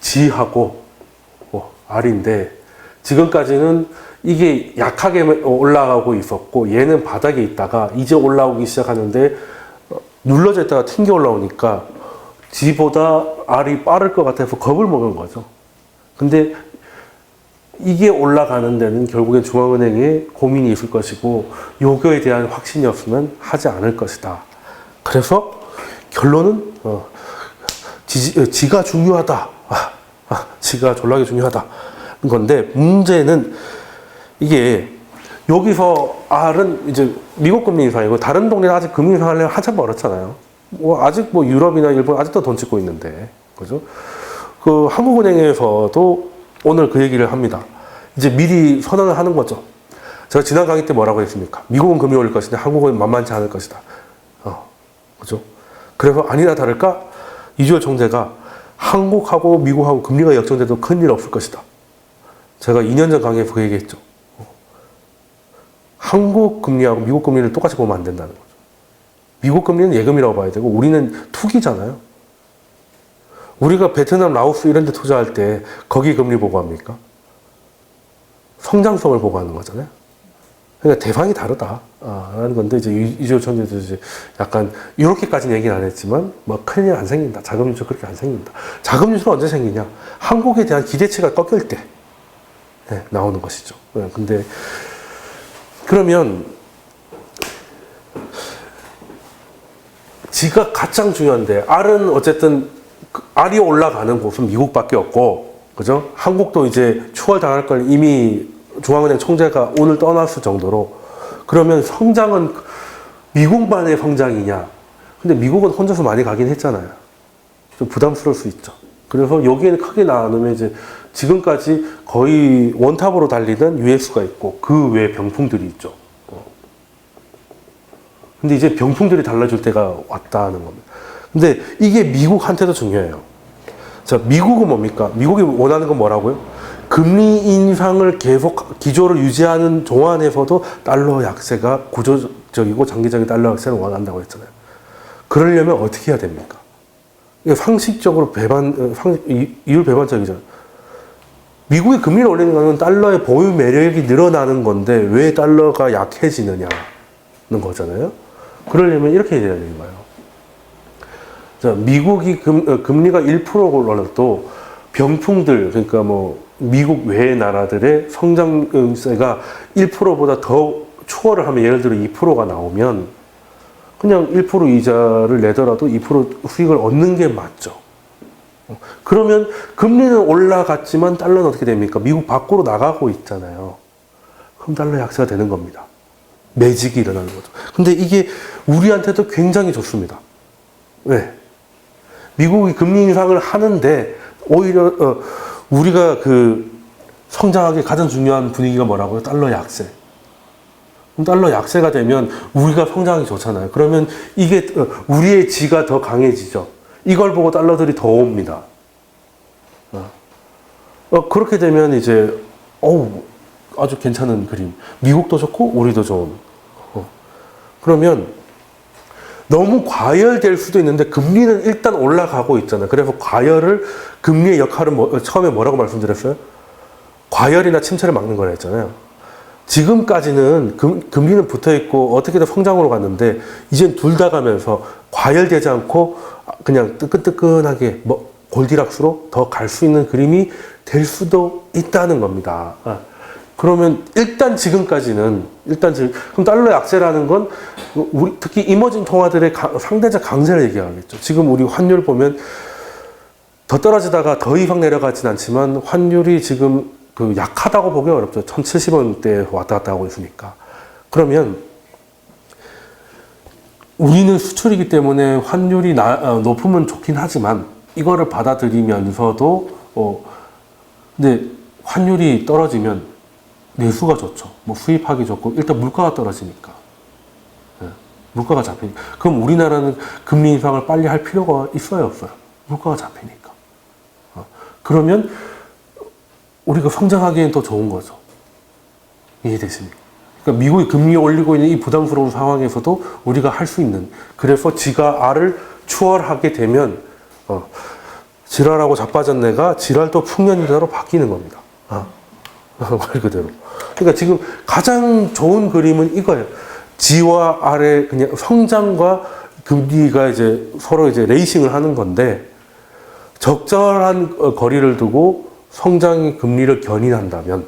G하고 R인데, 지금까지는 이게 약하게 올라가고 있었고, 얘는 바닥에 있다가 이제 올라오기 시작하는데, 눌러져 있다가 튕겨 올라오니까 G보다 R이 빠를 것 같아서 겁을 먹은 거죠. 근데 이게 올라가는 데는 결국엔 중앙은행에 고민이 있을 것이고, 요거에 대한 확신이 없으면 하지 않을 것이다. 그래서 결론은 G가 중요하다. G가 졸라게 중요하다. 건데, 문제는 이게 여기서 R은 이제 미국 금리 인상이고, 다른 동네는 아직 금리 인상하려면 한참 멀었잖아요. 아직 유럽이나 일본 아직도 돈 찍고 있는데, 그죠? 한국은행에서도 오늘 그 얘기를 합니다. 이제 미리 선언을 하는 거죠. 제가 지난 강의 때 뭐라고 했습니까? 미국은 금리 올릴 것인데 한국은 만만치 않을 것이다. 그죠? 그래서 아니나 다를까 이주열 총재가 한국하고 미국하고 금리가 역전돼도 큰일 없을 것이다. 제가 2년 전 강의에서 그 얘기했죠. 한국 금리하고 미국 금리를 똑같이 보면 안 된다는 거죠. 미국 금리는 예금이라고 봐야 되고, 우리는 투기잖아요. 우리가 베트남, 라오스 이런 데 투자할 때 거기 금리 보고 합니까? 성장성을 보고 하는 거잖아요. 그러니까 대상이 다르다. 라는 건데, 이제 이주호 총재도 이제 약간, 이렇게까지는 얘기는 안 했지만, 뭐, 큰일 안 생긴다. 자금 유출 그렇게 안 생긴다. 자금 유출은 언제 생기냐? 한국에 대한 기대치가 꺾일 때, 네, 나오는 것이죠. 네, 근데, 그러면, 지가 가장 중요한데, R은 어쨌든, R이 올라가는 곳은 미국밖에 없고, 그죠? 한국도 이제 추월당할 걸 이미 중앙은행 총재가 오늘 떠났을 정도로, 그러면 성장은 미국만의 성장이냐? 근데 미국은 혼자서 많이 가긴 했잖아요. 좀 부담스러울 수 있죠. 그래서 여기에는 크게 나누면 이제 지금까지 거의 원탑으로 달리던 US가 있고 그 외 병풍들이 있죠. 근데 이제 병풍들이 달라질 때가 왔다는 겁니다. 근데 이게 미국한테도 중요해요. 자, 미국은 뭡니까? 미국이 원하는 건 뭐라고요? 금리 인상을 계속 기조를 유지하는 동안에서도 달러 약세가 구조적이고 장기적인 달러 약세를 원한다고 했잖아요. 그러려면 어떻게 해야 됩니까? 이게 상식적으로 이율 배반적이잖아요. 미국이 금리를 올리는 것은 달러의 보유 매력이 늘어나는 건데 왜 달러가 약해지느냐는 거잖아요. 그러려면 이렇게 해야 되는 거예요. 자, 미국이 금리가 1% 올라도 병풍들, 그러니까 뭐 미국 외의 나라들의 성장세가 1%보다 더 초월을 하면 예를 들어 2%가 나오면 그냥 1% 이자를 내더라도 2% 수익을 얻는 게 맞죠. 그러면 금리는 올라갔지만 달러는 어떻게 됩니까? 미국 밖으로 나가고 있잖아요. 그럼 달러 약세가 되는 겁니다. 매직이 일어나는 거죠. 근데 이게 우리한테도 굉장히 좋습니다. 왜? 미국이 금리 인상을 하는데 오히려 우리가 그 성장하기 가장 중요한 분위기가 뭐라고요? 달러 약세. 그럼 달러 약세가 되면 우리가 성장하기 좋잖아요. 그러면 이게 우리의 지가 더 강해지죠. 이걸 보고 달러들이 더 옵니다. 그렇게 되면 이제 아주 괜찮은 그림. 미국도 좋고 우리도 좋은. 그러면 너무 과열될 수도 있는데 금리는 일단 올라가고 있잖아요. 그래서 과열을 금리의 역할은 처음에 뭐라고 말씀드렸어요? 과열이나 침체를 막는 거라 했잖아요. 지금까지는 금리는 붙어 있고 어떻게든 성장으로 갔는데 이젠 둘 다 가면서 과열되지 않고 그냥 뜨끈뜨끈하게 골디락스로 더 갈 수 있는 그림이 될 수도 있다는 겁니다. 그러면 그럼 달러 약세라는 건 특히 이머징 통화들의 상대적 강세를 얘기하겠죠. 지금 우리 환율 보면 더 떨어지다가 더 이상 내려가진 않지만 환율이 지금 약하다고 보기 어렵죠. 1070원대에 왔다 갔다 하고 있으니까. 그러면 우리는 수출이기 때문에 환율이 높으면 좋긴 하지만 이거를 받아들이면서도 근데 환율이 떨어지면 내수가 좋죠. 수입하기 좋고 일단 물가가 떨어지니까. 물가가 잡히니까. 그럼 우리나라는 금리 인상을 빨리 할 필요가 있어요, 없어요? 물가가 잡히니까. 그러면 우리가 성장하기엔 더 좋은 거죠. 이해되십니까? 그러니까 미국이 금리 올리고 있는 이 부담스러운 상황에서도 우리가 할 수 있는. 그래서 지가 R을 추월하게 되면 지랄하고 자빠졌네가 지랄도 풍년이다로 바뀌는 겁니다. 말 그대로. 그러니까 지금 가장 좋은 그림은 이거예요. G와 R의 그냥 성장과 금리가 이제 서로 이제 레이싱을 하는 건데 적절한 거리를 두고 성장의 금리를 견인한다면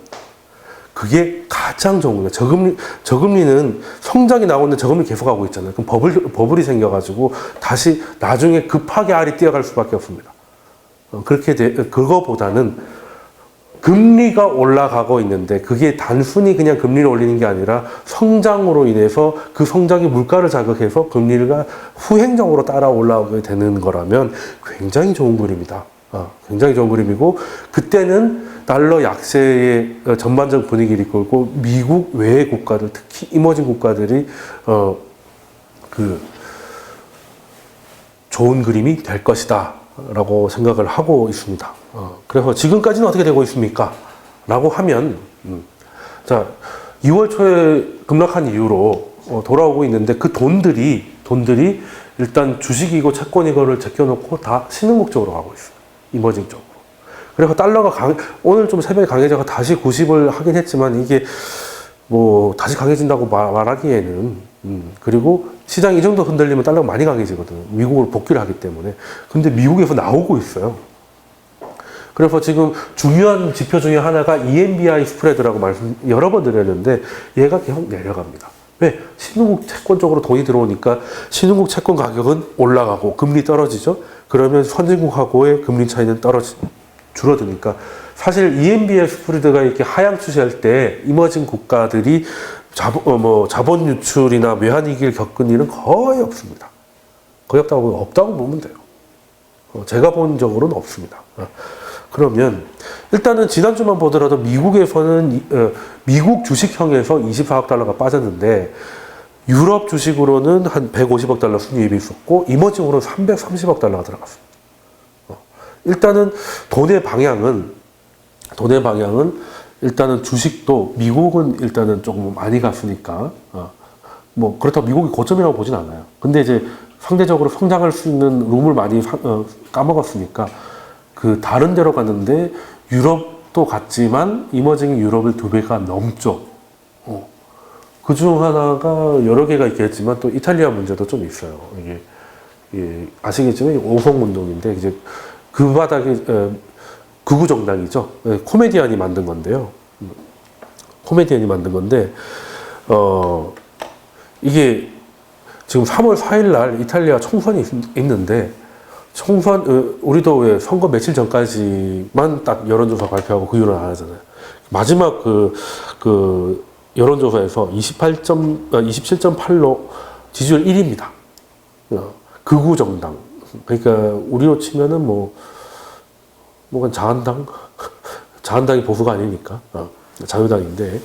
그게 가장 좋은 거예요. 저금리는 성장이 나오는데 저금리 계속하고 있잖아요. 그럼 버블이 생겨가지고 다시 나중에 급하게 R이 뛰어갈 수밖에 없습니다. 그거보다는 금리가 올라가고 있는데 그게 단순히 그냥 금리를 올리는 게 아니라 성장으로 인해서 그 성장이 물가를 자극해서 금리가 후행적으로 따라 올라오게 되는 거라면 굉장히 좋은 그림이다. 굉장히 좋은 그림이고 그때는 달러 약세의 전반적 분위기를 이끌고 미국 외의 국가들 특히 이머징 국가들이 좋은 그림이 될 것이다 라고 생각을 하고 있습니다. 그래서 지금까지는 어떻게 되고 있습니까? 라고 하면 자 2월 초에 급락한 이후로 돌아오고 있는데 그 돈들이 일단 주식이고 채권이거를 제껴놓고 다 신흥국 쪽으로 가고 있어요. 이머징 쪽으로. 그래서 달러가 오늘 좀 새벽에 강해져서 다시 90을 하긴 했지만 이게 뭐 다시 강해진다고 말하기에는 그리고 시장이 이 정도 흔들리면 달러가 많이 강해지거든요. 미국으로 복귀를 하기 때문에. 근데 미국에서 나오고 있어요. 그래서 지금 중요한 지표 중에 하나가 EMBI 스프레드라고 말씀 여러 번 드렸는데 얘가 계속 내려갑니다. 왜? 신흥국 채권 쪽으로 돈이 들어오니까 신흥국 채권 가격은 올라가고 금리 떨어지죠. 그러면 선진국하고의 금리 차이는 줄어드니까 사실 EMBI 스프레드가 이렇게 하향 추세할 때 이머징 국가들이 자본 유출이나 외환위기를 겪은 일은 거의 없습니다. 거의 없다고 보면 돼요. 제가 본 적으로는 없습니다. 그러면 일단은 지난주만 보더라도 미국에서는 미국 주식형에서 24억 달러가 빠졌는데 유럽 주식으로는 한 150억 달러 순이익이 있었고 이머징으로는 330억 달러가 들어갔습니다. 일단은 돈의 방향은 일단은 주식도 미국은 일단은 조금 많이 갔으니까 뭐 그렇다고 미국이 고점이라고 보진 않아요. 근데 이제 상대적으로 성장할 수 있는 룸을 많이 까먹었으니까 그 다른 데로 갔는데 유럽도 갔지만 이머징이 유럽의 2배가 넘죠. 그 중 하나가 여러 개가 있겠지만 또 이탈리아 문제도 좀 있어요. 이게 아시겠지만 오송 운동인데 이제 그 바닥에 극우 정당이죠. 코미디언이 만든 건데요. 코미디언이 만든 건데 이게 지금 3월 4일 날 이탈리아 총선이 있는데 총선 우리도 왜 선거 며칠 전까지만 딱 여론조사 발표하고 그 이후로는 안 하잖아요. 마지막 그 여론조사에서 27.8로 지지율 1위입니다. 극우 정당. 그러니까 우리로 치면은 뭐가 자한당이 보수가 아니니까 자유당인데.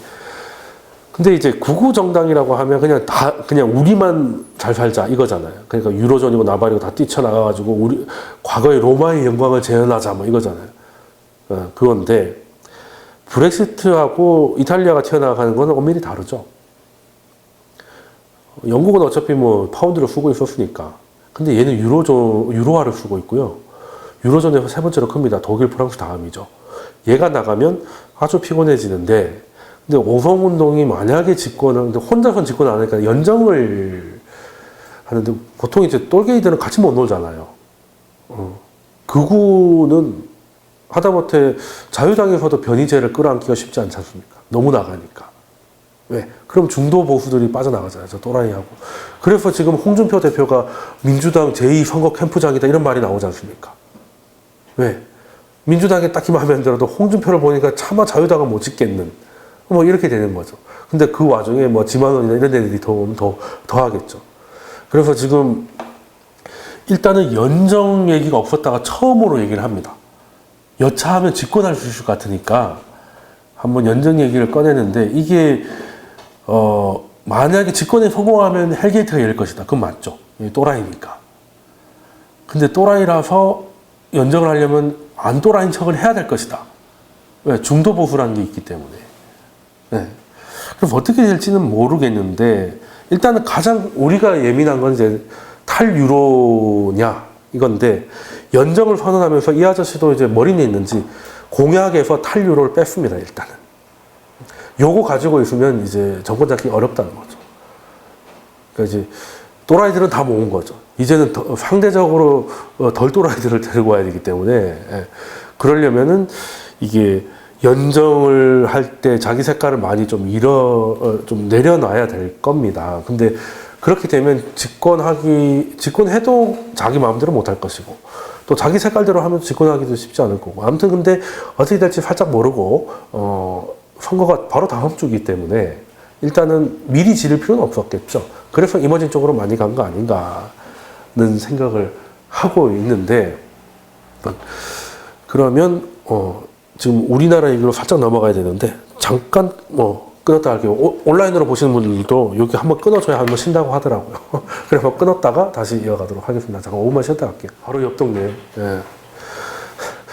근데 이제 극우 정당이라고 하면 그냥 우리만 잘 살자 이거잖아요. 그러니까 유로존이고 나발이고 다 뛰쳐나가가지고 우리 과거의 로마의 영광을 재현하자 뭐 이거잖아요. 그건데 브렉시트하고 이탈리아가 튀어나가는 건 엄밀히 다르죠. 영국은 어차피 뭐 파운드를 쓰고 있었으니까. 근데 얘는 유로화를 쓰고 있고요. 유로존에서 세 번째로 큽니다. 독일, 프랑스 다음이죠. 얘가 나가면 아주 피곤해지는데, 근데 오성운동이 만약에 근데 혼자선 집권 안 하니까 연정을 하는데, 보통 이제 똘개이들은 같이 못 놀잖아요. 극우는 하다못해 자유당에서도 변희재를 끌어안기가 쉽지 않지 않습니까? 너무 나가니까. 왜? 그럼 중도 보수들이 빠져나가잖아요. 저 또라이하고. 그래서 지금 홍준표 대표가 민주당 제2선거 캠프장이다 이런 말이 나오지 않습니까? 왜? 민주당에 딱히 마음에 안 들어도 홍준표를 보니까 차마 자유당은 못 찍겠는 뭐 이렇게 되는 거죠. 근데 그 와중에 뭐 지만원이나 이런 애들이 더 하겠죠. 그래서 지금 일단은 연정 얘기가 없었다가 처음으로 얘기를 합니다. 여차하면 집권할 수 있을 것 같으니까 한번 연정 얘기를 꺼내는데 이게 만약에 집권에 성공하면 헬게이트가 열릴 것이다. 그건 맞죠. 또라이니까. 근데 또라이라서 연정을 하려면 안 또라이인 척을 해야 될 것이다. 왜? 중도 보수라는 게 있기 때문에. 네. 그럼 어떻게 될지는 모르겠는데 일단은 가장 우리가 예민한 건 이제 탈유로냐 이건데 연정을 선언하면서 이 아저씨도 이제 머리는 있는지 공약에서 탈유로를 뺐습니다. 일단은. 요거 가지고 있으면 이제 정권 잡기 어렵다는 거죠. 그러니까 이제 또라이들은 다 모은 거죠. 이제는 상대적으로 덜 또라이들을 데리고 와야 되기 때문에 그러려면은 이게 연정을 할 때 자기 색깔을 많이 좀 내려놔야 될 겁니다. 근데 그렇게 되면 집권해도 자기 마음대로 못 할 것이고 또 자기 색깔대로 하면 집권하기도 쉽지 않을 거고 아무튼 근데 어떻게 될지 살짝 모르고 선거가 바로 다음 주기 때문에 일단은 미리 지를 필요는 없었겠죠. 그래서 이머징 쪽으로 많이 간 거 아닌가는 생각을 하고 있는데 그러면 지금 우리나라 얘기로 살짝 넘어가야 되는데 잠깐 끊었다 할게요. 온라인으로 보시는 분들도 여기 한번 끊어줘야 한번 쉰다고 하더라고요. 그래서 끊었다가 다시 이어가도록 하겠습니다. 잠깐 5분만 쉬었다 갈게요. 바로 옆 동네.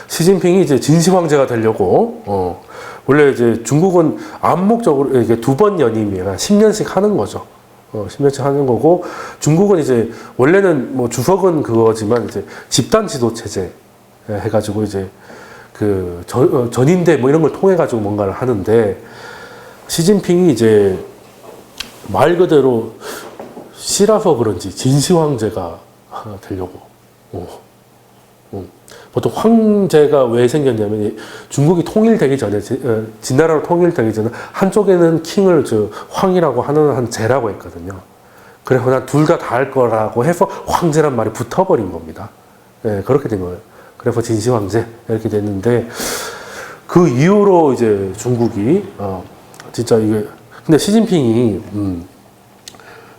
시진핑이 이제 진시 황제가 되려고 원래 이제 중국은 암묵적으로 이게 2번 연임이라 10년씩 하는 거죠. 10년씩 하는 거고 중국은 이제 원래는 뭐 주석은 그거지만 이제 집단 지도 체제 해가지고 이제 그 전인대 뭐 이런 걸 통해 가지고 뭔가를 하는데 시진핑이 이제 말 그대로 씨라서 그런지 진시 황제가 되려고. 보통 황제가 왜 생겼냐면 중국이 통일되기 전에 진나라로 통일되기 전에 한쪽에는 킹을 황이라고 하는 한 제라고 했거든요. 그래서 난 둘 다 다 할 거라고 해서 황제란 말이 붙어버린 겁니다. 네, 그렇게 된 거예요. 그래서 진시 황제 이렇게 됐는데 그 이후로 이제 중국이 진짜 이게 근데 시진핑이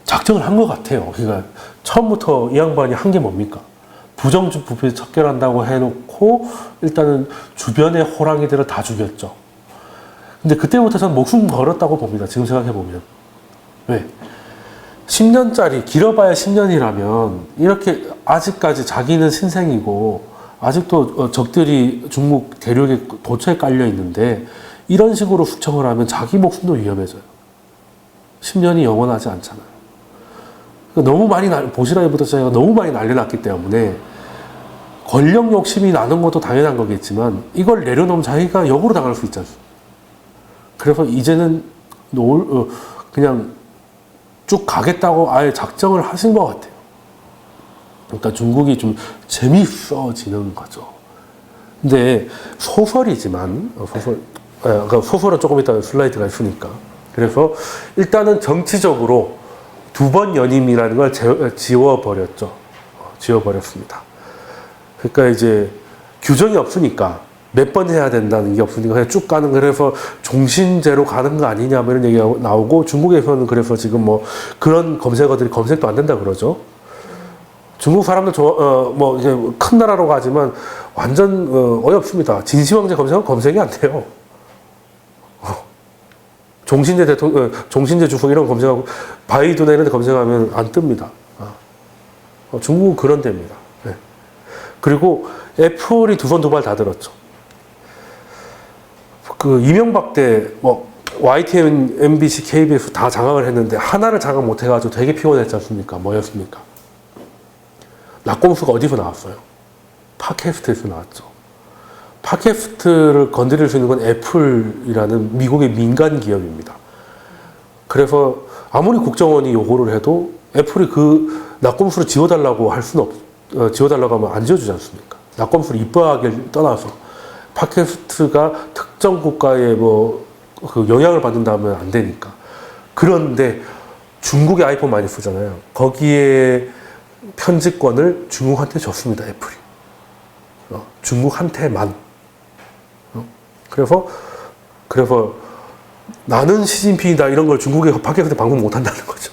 작정을 한 것 같아요. 그러니까 처음부터 이 양반이 한 게 뭡니까? 부정주 부패 척결한다고 해놓고 일단은 주변의 호랑이들을 다 죽였죠. 근데 그때부터 저는 목숨 걸었다고 봅니다. 지금 생각해보면. 왜? 10년짜리, 길어봐야 10년이라면 이렇게 아직까지 자기는 신생이고 아직도 적들이 중국 대륙에 도처에 깔려 있는데 이런 식으로 숙청을 하면 자기 목숨도 위험해져요. 10년이 영원하지 않잖아요. 너무 많이 보시라기부터 제가 너무 많이 난리났기 때문에 권력 욕심이 나는 것도 당연한 거겠지만 이걸 내려놓으면 자기가 역으로 당할 수 있잖아요. 그래서 이제는 그냥 쭉 가겠다고 아예 작정을 하신 것 같아요. 그러니까 중국이 좀 재미있어지는 거죠. 근데 소설이지만 그러니까 소설은 조금 이따 슬라이드가 있으니까 그래서 일단은 정치적으로 두 번 연임이라는 걸 지워버렸죠. 지워버렸습니다. 그러니까 이제 규정이 없으니까 몇 번 해야 된다는 게 없으니까 그냥 쭉 가는 그래서 종신제로 가는 거 아니냐 뭐 이런 얘기가 나오고 중국에서는 그래서 지금 뭐 그런 검색어들이 검색도 안 된다 그러죠. 중국 사람들 뭐 이제 큰 나라로 가지만 완전 어렵습니다. 진시황제 검색은 검색이 안 돼요. 종신제 대통령, 종신제 주석 이런 거 검색하고 바이두나 이런 데 검색하면 안 뜹니다. 중국은 그런 데입니다. 네. 그리고 애플이 두 발 다 들었죠. 그 이명박 때 뭐 YTN, MBC, KBS 다 장악을 했는데 하나를 장악 못 해가지고 되게 피곤했지 않습니까? 뭐였습니까? 낙곰수가 어디서 나왔어요? 팟캐스트에서 나왔죠. 팟캐스트를 건드릴 수 있는 건 애플이라는 미국의 민간 기업입니다. 그래서 아무리 국정원이 요구를 해도 애플이 그 낙곰수를 지워달라고 할 수는 지워달라고 하면 안 지워주지 않습니까? 낙곰수를 이뻐하기를 떠나서 팟캐스트가 특정 국가의 그 영향을 받는다면 안 되니까. 그런데 중국의 아이폰 많이 쓰잖아요. 거기에 편집권을 중국한테 줬습니다, 애플이. 중국한테만. 그래서 나는 시진핑이다 이런 걸 중국에 팟캐스트 방송 못 한다는 거죠.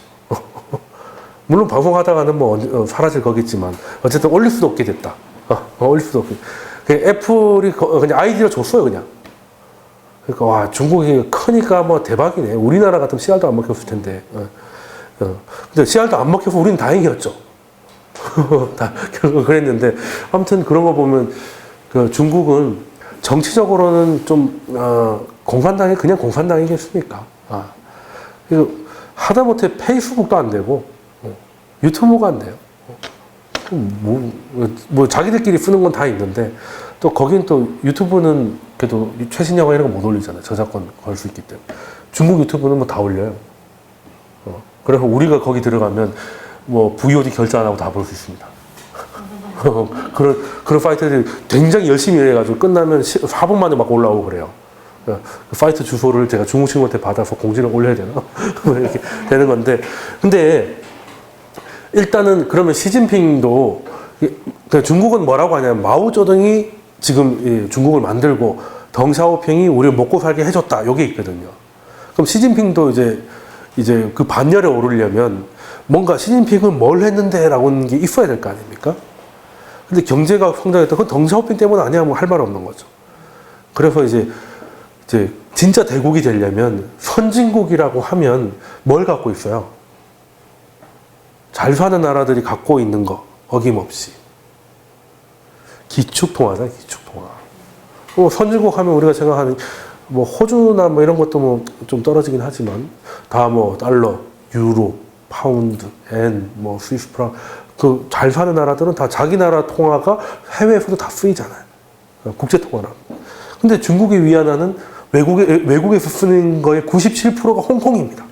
물론 방송하다가는 뭐 사라질 거겠지만 어쨌든 올릴 수도 없게 됐다. 올릴 수도 없게. 애플이 그냥 아이디어 줬어요, 그냥. 그러니까 와 중국이 크니까 뭐 대박이네. 우리나라 같으면 씨알도 안 먹혔을 텐데. 근데 씨알도 안 먹혀서 우리는 다행이었죠. 결국 그랬는데 아무튼 그런 거 보면 그 중국은 정치적으로는 좀 그냥 공산당이겠습니까? 하다못해 페이스북도 안 되고 유튜브가 안 돼요. 뭐 자기들끼리 쓰는 건 다 있는데 또 거긴 또 유튜브는 그래도 최신 영화 이런 거 못 올리잖아요. 저작권 걸 수 있기 때문에. 중국 유튜브는 뭐 다 올려요. 그래서 우리가 거기 들어가면 뭐 VOD 결제 안 하고 다 볼 수 있습니다. 그런 파이터들이 굉장히 열심히 해가지고 끝나면 4분 만에 막 올라오고 그래요. 그 파이터 주소를 제가 중국 친구한테 받아서 공지를 올려야 되나? 이렇게 되는 건데. 근데 일단은 그러면 시진핑도 중국은 뭐라고 하냐면 마오쩌둥이 지금 중국을 만들고 덩샤오핑이 우리를 먹고 살게 해줬다. 요게 있거든요. 그럼 시진핑도 이제 그 반열에 오르려면 뭔가 시진핑은 뭘 했는데 라고는 게 있어야 될 거 아닙니까? 근데 경제가 성장했다. 그건 덩샤오핑 때문 아니야? 뭐 할 말 없는 거죠. 그래서 이제 진짜 대국이 되려면 선진국이라고 하면 뭘 갖고 있어요? 잘 사는 나라들이 갖고 있는 거 어김없이 기축통화잖아요. 기축통화. 선진국 하면 우리가 생각하는 뭐 호주나 뭐 이런 것도 뭐 좀 떨어지긴 하지만 다 뭐 달러, 유로, 파운드, 엔, 뭐 스위스 프랑 그 잘 사는 나라들은 다 자기 나라 통화가 해외에서도 다 쓰이잖아요. 국제 통화라. 근데 중국의 위안화는 외국에서 쓰는 거의 97%가 홍콩입니다.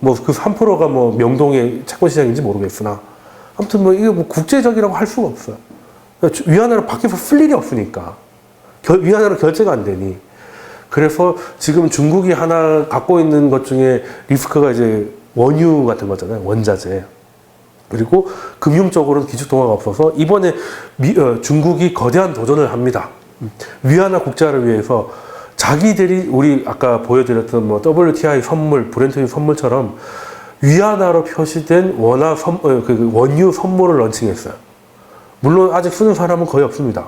뭐 그 3%가 뭐 명동의 채권 시장인지 모르겠으나 아무튼 뭐 이게 뭐 국제적이라고 할 수가 없어요. 위안화를 밖에서 쓸 일이 없으니까 위안화로 결제가 안 되니. 그래서 지금 중국이 하나 갖고 있는 것 중에 리스크가 이제 원유 같은 거잖아요. 원자재. 그리고 금융적으로는 기축통화가 없어서 이번에 중국이 거대한 도전을 합니다. 위안화 국제화를 위해서 자기들이 우리 아까 보여드렸던 뭐 WTI 선물, 브렌트 선물처럼 위안화로 표시된 그 원유 선물을 런칭했어요. 물론 아직 쓰는 사람은 거의 없습니다.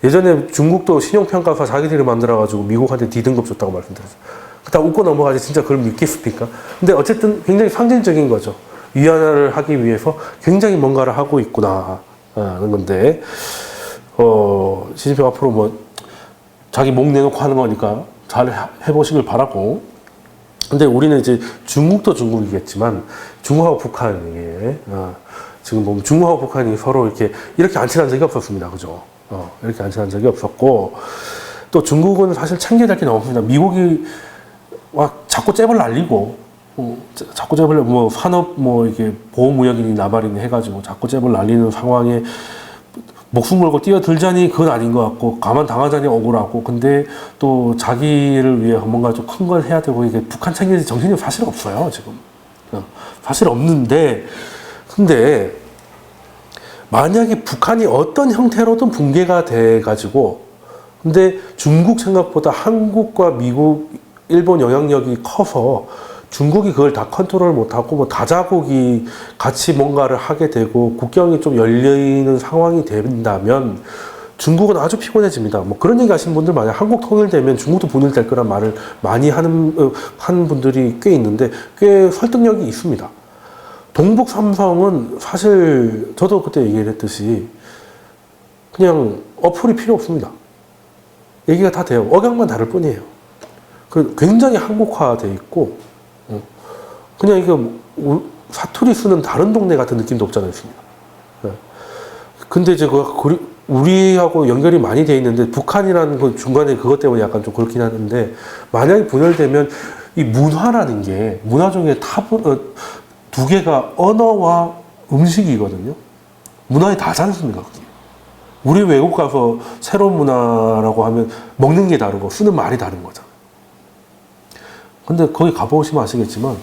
예전에 중국도 신용평가사 자기들이 만들어가지고 미국한테 D등급 줬다고 말씀드렸어요. 다 웃고 넘어가지 진짜 그걸 믿겠습니까? 근데 어쨌든 굉장히 상징적인 거죠. 위안화를 하기 위해서 굉장히 뭔가를 하고 있구나 하는 건데 시진핑 앞으로 뭐 자기 목 내놓고 하는 거니까 잘 해보시길 바라고. 근데 우리는 이제 중국도 중국이겠지만 중국하고 북한이 지금 보면 중국하고 북한이 서로 이렇게 안 친한 적이 없었습니다. 그죠? 이렇게 안 친한 적이 없었고, 또 중국은 사실 챙겨야 될 게 너무 없습니다. 미국이 자꾸 잽을 날리고, 자꾸 잽을, 뭐, 산업, 뭐, 이게 보호무역이니 나발이니 해가지고 자꾸 잽을 날리는 상황에 목숨 걸고 뛰어들자니 그건 아닌 것 같고, 가만 당하자니 억울하고, 근데 또 자기를 위해 뭔가 좀 큰 걸 해야 되고, 이게 북한 챙길 정신이 사실 없어요, 지금. 사실 없는데, 근데 만약에 북한이 어떤 형태로든 붕괴가 돼가지고, 근데 중국 생각보다 한국과 미국, 일본 영향력이 커서 중국이 그걸 다 컨트롤 못하고 뭐 다자국이 같이 뭔가를 하게 되고 국경이 좀 열리는 상황이 된다면 중국은 아주 피곤해집니다. 뭐 그런 얘기 하시는 분들 만약 한국 통일되면 중국도 분열될 거란 말을 많이 하는 분들이 꽤 있는데 꽤 설득력이 있습니다. 동북 삼성은 사실 저도 그때 얘기를 했듯이 그냥 어플이 필요 없습니다. 얘기가 다 돼요. 억양만 다를 뿐이에요. 굉장히 한국화돼 있고 그냥 이거 사투리 쓰는 다른 동네 같은 느낌도 없잖아요. 근데 이제 우리하고 연결이 많이 돼 있는데 북한이라는 그 중간에 그것 때문에 약간 좀 그렇긴 하는데 만약에 분열되면 이 문화라는 게 문화 중에 두 개가 언어와 음식이거든요. 문화에 다지 않습니까? 우리 외국 가서 새로운 문화라고 하면 먹는 게 다르고 쓰는 말이 다른 거잖아요. 근데 거기 가보시면 아시겠지만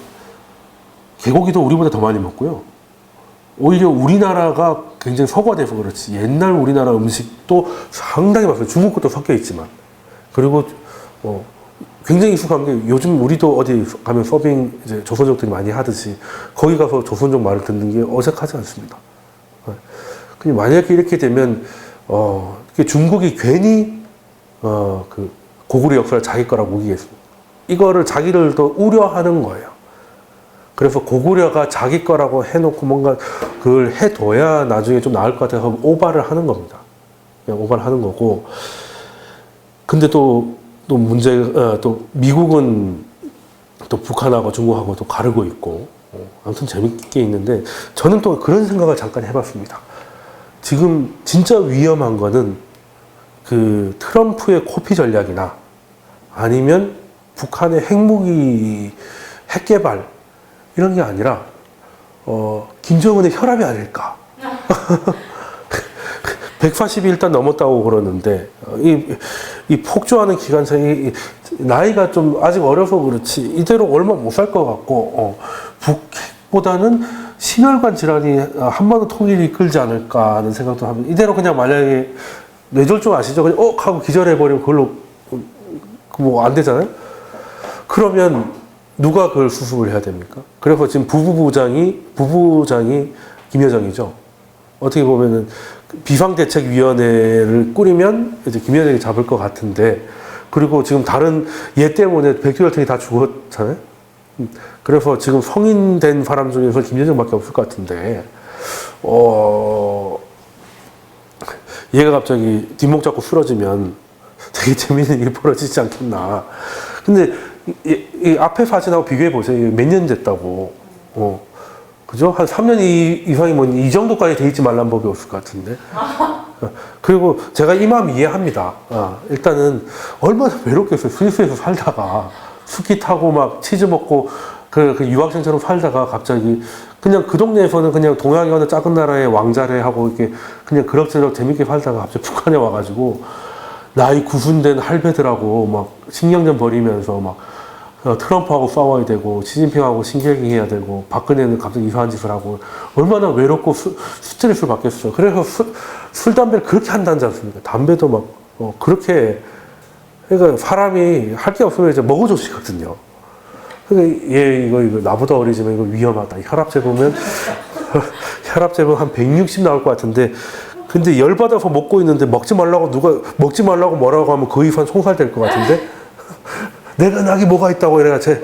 개고기도 우리보다 더 많이 먹고요. 오히려 우리나라가 굉장히 서구화돼서 그렇지 옛날 우리나라 음식도 상당히 많아요. 중국 것도 섞여 있지만 그리고 굉장히 익숙한 게 요즘 우리도 어디 가면 서빙 이제 조선족들이 많이 하듯이 거기 가서 조선족 말을 듣는 게 어색하지 않습니다. 그냥 만약에 이렇게 되면 중국이 괜히 그 고구려 역사를 자기 거라고 우기겠습니다. 이거를 자기들도 우려하는 거예요. 그래서 고구려가 자기 거라고 해놓고 뭔가 그걸 해둬야 나중에 좀 나을 것 같아서 오바를 하는 겁니다. 그냥 오바를 하는 거고. 근데 또 미국은 또 북한하고 중국하고 또 가르고 있고. 아무튼 재밌게 있는데 저는 또 그런 생각을 잠깐 해봤습니다. 지금 진짜 위험한 거는 그 트럼프의 코피 전략이나 아니면 북한의 핵무기, 핵개발 이런 게 아니라 김정은의 혈압이 아닐까. 140이 일단 넘었다고 그러는데 이 폭주하는 기관차이 나이가 좀 아직 어려서 그렇지 이대로 얼마 못 살 것 같고 북핵보다는 심혈관 질환이 한 번은 통일이 이끌지 않을까 하는 생각도 합니다. 이대로 그냥 만약에 뇌졸중 아시죠? 그냥 하고 기절해버리면 그걸로 뭐 안 되잖아요. 그러면 누가 그걸 수습을 해야 됩니까? 그래서 지금 부부장이 김여정이죠. 어떻게 보면은 비상대책위원회를 꾸리면 이제 김여정이 잡을 것 같은데, 그리고 지금 다른 얘 때문에 백두혈통이 다 죽었잖아요. 그래서 지금 성인된 사람 중에서 김여정밖에 없을 것 같은데, 얘가 갑자기 뒷목 잡고 쓰러지면 되게 재밌는 일이 벌어지지 않겠나. 근데 이 앞에 사진하고 비교해 보세요. 몇 년 됐다고. 그죠? 한 3년 이상이면 이 정도까지 돼 있지 말란 법이 없을 것 같은데. 그리고 제가 이 마음 이해합니다. 일단은 얼마나 외롭겠어요. 스위스에서 살다가 스키 타고 막 치즈 먹고 그 유학생처럼 살다가 갑자기 그냥 그 동네에서는 그냥 동양이 어느 작은 나라의 왕자래 하고 이렇게 그냥 그럭저럭 재밌게 살다가 갑자기 북한에 와가지고 나이 구순된 할배들하고 막 신경전 벌이면서 막 트럼프하고 싸워야 되고 시진핑하고 신경이 해야 되고 박근혜는 갑자기 이상한 짓을 하고 얼마나 외롭고 스트레스를 받겠어요. 그래서 술 담배를 그렇게 한다지 않습니까? 담배도 막 그렇게 그러니까 사람이 할 게 없으면 이제 먹어줘시거든요. 그러니까 얘 이거 나보다 어리지만 이거 위험하다. 혈압 재보면 혈압 재보면 한 160 나올 것 같은데 근데 열받아서 먹고 있는데 먹지 말라고 뭐라고 하면 그 이상 총살될 것 같은데 내가 낙이 뭐가 있다고 이래가 쟤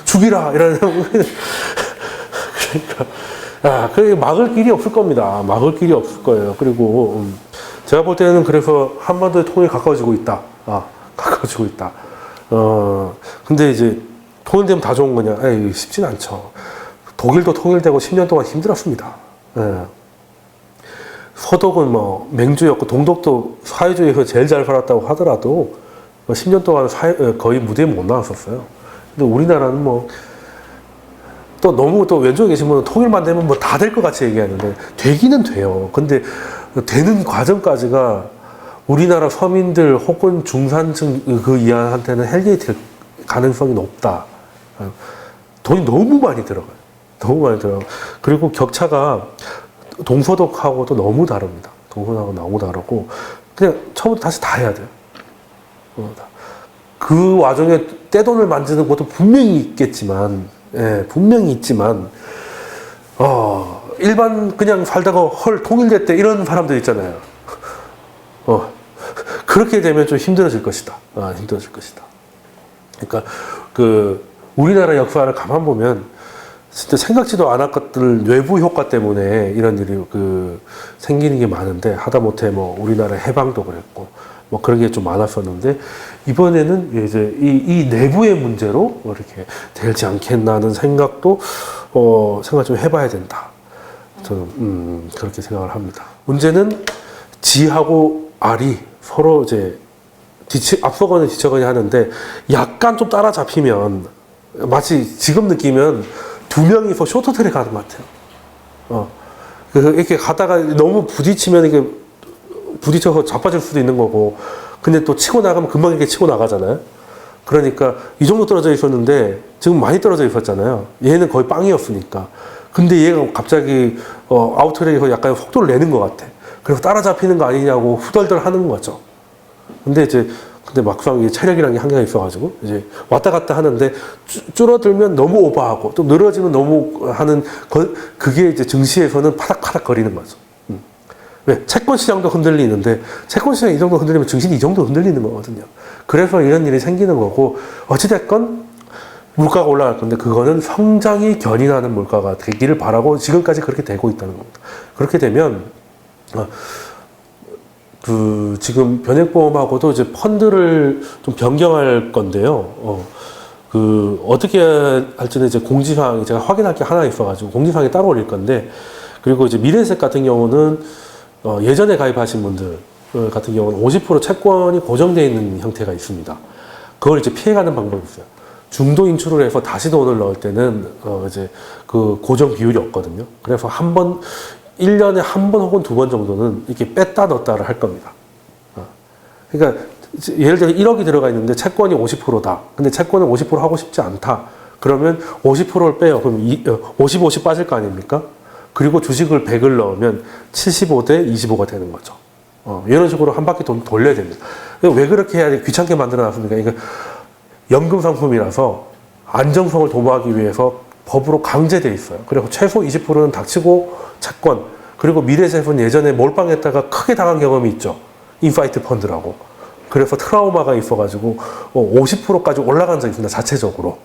죽이라 이러는 그러니까 그 막을 길이 없을 겁니다. 막을 길이 없을 거예요. 그리고 제가 볼 때는 그래서 한반도의 통일이 가까워지고 있다. 가까워지고 있다. 근데 이제 통일되면 다 좋은 거냐? 에이, 쉽진 않죠. 독일도 통일되고 10년 동안 힘들었습니다. 서독은 뭐 맹주였고 동독도 사회주의에서 제일 잘 살았다고 하더라도 10년 동안 거의 무대에 못 나왔었어요. 근데 우리나라는 뭐 또 너무 또 왼쪽에 계신 분은 통일만 되면 뭐 다 될 것 같이 얘기하는데 되기는 돼요. 근데 되는 과정까지가 우리나라 서민들 혹은 중산층 그 이하한테는 헬게이트 가능성이 높다. 돈이 너무 많이 들어가요. 너무 많이 들어가요. 그리고 격차가 동서독하고도 너무 다릅니다. 동서독하고 너무 다르고 그냥 처음부터 다시 다 해야 돼요. 그 와중에 떼돈을 만드는 것도 분명히 있겠지만, 분명히 있지만, 일반 그냥 살다가 헐 통일됐대 이런 사람들 있잖아요. 그렇게 되면 좀 힘들어질 것이다. 힘들어질 것이다. 그러니까 우리나라 역사를 가만 보면 진짜 생각지도 않을 것들 외부 효과 때문에 이런 일이 생기는 게 많은데 하다못해 뭐 우리나라 해방도 그랬고 뭐 그런 게 좀 많았었는데 이번에는 이제 이 내부의 문제로 이렇게 되지 않겠나는 생각도 생각 좀 해봐야 된다. 저는 그렇게 생각을 합니다. 문제는 지하고 알이 서로 이제 앞서거나 뒤처거나 하는데 약간 좀 따라잡히면 마치 지금 느끼면 두 명이서 쇼트트랙 가는 것 같아요. 이렇게 가다가 너무 부딪히면 이게 부딪혀서 자빠질 수도 있는 거고, 근데 또 치고 나가면 금방 이렇게 치고 나가잖아요. 그러니까 이 정도 떨어져 있었는데 지금 많이 떨어져 있었잖아요. 얘는 거의 빵이었으니까. 근데 얘가 갑자기 아웃트랙에서 약간 속도를 내는 것 같아. 그래서 따라잡히는 거 아니냐고 후덜덜 하는 거죠. 근데 막상 이게 체력이라는 게 한계가 있어가지고, 이제 왔다 갔다 하는데, 줄어들면 너무 오버하고, 또 늘어지면 너무 하는, 그게 이제 증시에서는 파닥파닥 거리는 거죠. 왜? 채권 시장도 흔들리는데, 채권 시장이 이 정도 흔들리면 증시는 이 정도 흔들리는 거거든요. 그래서 이런 일이 생기는 거고, 어찌됐건, 물가가 올라갈 건데, 그거는 성장이 견인하는 물가가 되기를 바라고, 지금까지 그렇게 되고 있다는 겁니다. 그렇게 되면, 지금 변액보험하고도 이제 펀드를 좀 변경할 건데요. 어떻게 할지는 이제 공지사항이 제가 확인할 게 하나 있어가지고 공지사항이 따로 올릴 건데, 그리고 이제 미래에셋 같은 경우는, 예전에 가입하신 분들 같은 경우는 50% 채권이 고정되어 있는 형태가 있습니다. 그걸 이제 피해가는 방법이 있어요. 중도 인출을 해서 다시 돈을 넣을 때는, 이제 그 고정 비율이 없거든요. 그래서 1년에 한 번 혹은 두 번 정도는 이렇게 뺐다 넣었다를 할 겁니다. 그러니까 예를 들어 1억이 들어가 있는데 채권이 50%다. 근데 채권은 50% 하고 싶지 않다. 그러면 50%를 빼요. 그럼 50, 50 빠질 거 아닙니까? 그리고 주식을 100을 넣으면 75대 25가 되는 거죠. 이런 식으로 한 바퀴 돌려야 됩니다. 왜 그렇게 해야 귀찮게 만들어 놨습니까? 이거 연금 상품이라서 안정성을 도모하기 위해서 법으로 강제돼 있어요. 그리고 최소 20%는 닥치고 채권, 그리고 미래에셋은 예전에 몰빵했다가 크게 당한 경험이 있죠. 인파이트 펀드라고. 그래서 트라우마가 있어가지고 50%까지 올라간 적이 있습니다. 자체적으로.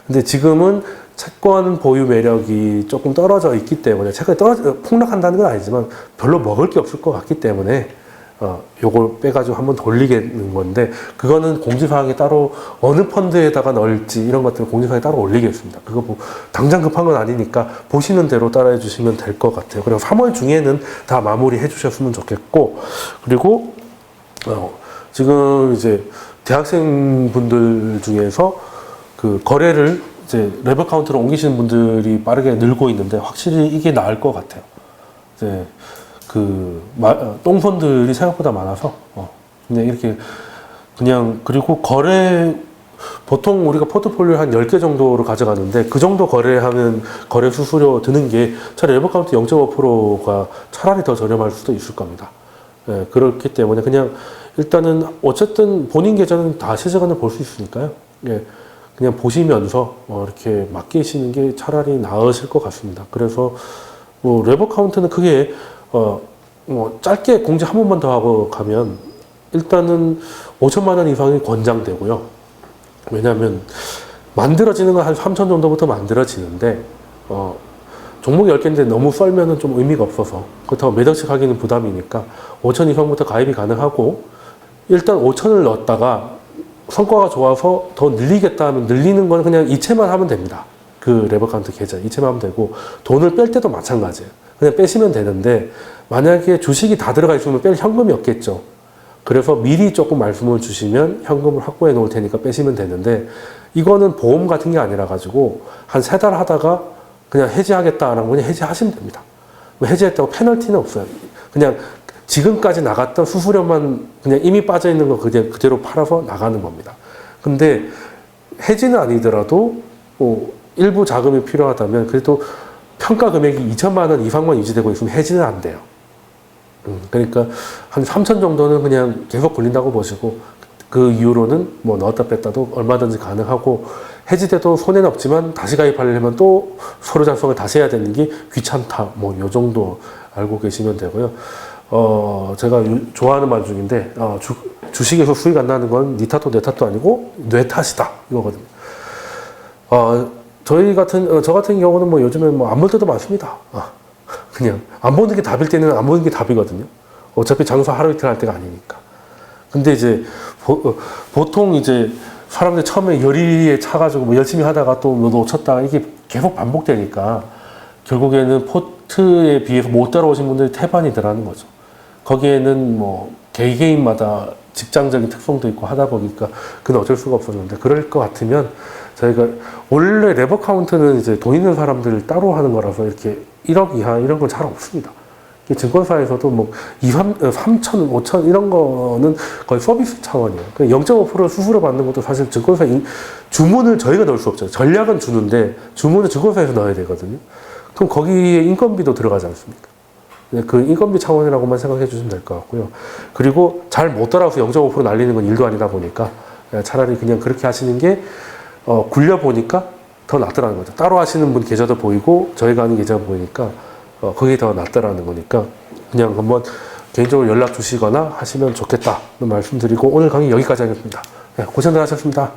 근데 지금은 채권 보유 매력이 조금 떨어져 있기 때문에, 채권이 폭락한다는 건 아니지만 별로 먹을 게 없을 것 같기 때문에 요걸 빼가지고 한번 돌리겠는 건데, 그거는 공지사항에 따로 어느 펀드에다가 넣을지 이런 것들을 공지사항에 따로 올리겠습니다. 그거 뭐 당장 급한 건 아니니까 보시는 대로 따라해 주시면 될 것 같아요. 그리고 3월 중에는 다 마무리해 주셨으면 좋겠고, 그리고 지금 이제 대학생분들 중에서 그 거래를 이제 레버 카운트로 옮기시는 분들이 빠르게 늘고 있는데, 확실히 이게 나을 것 같아요. 이제 똥손들이 생각보다 많아서, 그냥 이렇게, 그리고 보통 우리가 포트폴리오 한 10개 정도로 가져가는데, 그 정도 거래하면 거래 수수료 드는 게 차라리 레버 카운트 0.5%가 차라리 더 저렴할 수도 있을 겁니다. 예, 그렇기 때문에 그냥 일단은 어쨌든 본인 계좌는 다 실시간으로 볼 수 있으니까요. 예, 그냥 보시면서 이렇게 맡기시는 게 차라리 나으실 것 같습니다. 그래서 뭐 레버 카운트는 크게 짧게 공지 한 번만 더 하고 가면 일단은 5천만 원 이상이 권장되고요. 왜냐하면 만들어지는 건 한 3천 정도부터 만들어지는데 종목이 10개인데 너무 썰면은 좀 의미가 없어서, 그렇다고 몇 억씩 하기는 부담이니까 5천 이상부터 가입이 가능하고, 일단 5천을 넣었다가 성과가 좋아서 더 늘리겠다 하면 늘리는 건 그냥 이체만 하면 됩니다. 그 레버 카운트 계좌 이체만 하면 되고, 돈을 뺄 때도 마찬가지예요. 그냥 빼시면 되는데, 만약에 주식이 다 들어가 있으면 뺄 현금이 없겠죠. 그래서 미리 조금 말씀을 주시면 현금을 확보해 놓을 테니까 빼시면 되는데, 이거는 보험 같은 게 아니라 가지고 한 3달 하다가 그냥 해지하겠다라는 거 그냥 해지하시면 됩니다. 해지했다고 페널티는 없어요. 그냥 지금까지 나갔던 수수료만 그냥 이미 빠져 있는 거 그냥 그대로 팔아서 나가는 겁니다. 근데 해지는 아니더라도 일부 자금이 필요하다면, 그래도 평가 금액이 2천만 원 이상만 유지되고 있으면 해지는 안 돼요. 그러니까 한 3천 정도는 그냥 계속 굴린다고 보시고, 그 이후로는 뭐 넣었다 뺐다도 얼마든지 가능하고, 해지돼도 손해는 없지만 다시 가입하려면 또 서류 작성을 다시 해야 되는 게 귀찮다. 뭐 요 정도 알고 계시면 되고요. 제가 좋아하는 말 중인데, 주식에서 수익 안 나는 건 니 탓도 내 탓도 아니고 뇌 탓이다, 이거거든요. 저 같은 경우는 뭐 요즘에 뭐 안 볼 때도 많습니다. 그냥 안 보는 게 답일 때는 안 보는 게 답이거든요. 어차피 장사 하루 이틀 할 때가 아니니까. 근데 이제 보통 이제 사람들이 처음에 열의에 차가지고 뭐 열심히 하다가 또 놓쳤다가 이게 계속 반복되니까 결국에는 포트에 비해서 못 따라오신 분들이 태반이더라는 거죠. 거기에는 뭐 개개인마다 직장적인 특성도 있고 하다 보니까 그건 어쩔 수가 없었는데, 그럴 것 같으면 저희가 원래 레버 카운트는 이제 돈 있는 사람들 따로 하는 거라서 이렇게 1억 이하 이런 건 잘 없습니다. 증권사에서도 뭐 3천, 5천 이런 거는 거의 서비스 차원이에요. 0.5% 수수료 받는 것도 사실 증권사 주문을 저희가 넣을 수 없죠. 전략은 주는데 주문을 증권사에서 넣어야 되거든요. 그럼 거기에 인건비도 들어가지 않습니까? 그 인건비 차원이라고만 생각해 주시면 될 것 같고요. 그리고 잘 못 따라서 0.5% 날리는 건 일도 아니다 보니까 차라리 그냥 그렇게 하시는 게 굴려보니까 더 낫더라는 거죠. 따로 하시는 분 계좌도 보이고 저희가 하는 계좌도 보이니까 그게 더 낫더라는 거니까 그냥 한번 개인적으로 연락 주시거나 하시면 좋겠다는 말씀드리고, 오늘 강의 여기까지 하겠습니다. 고생들 하셨습니다.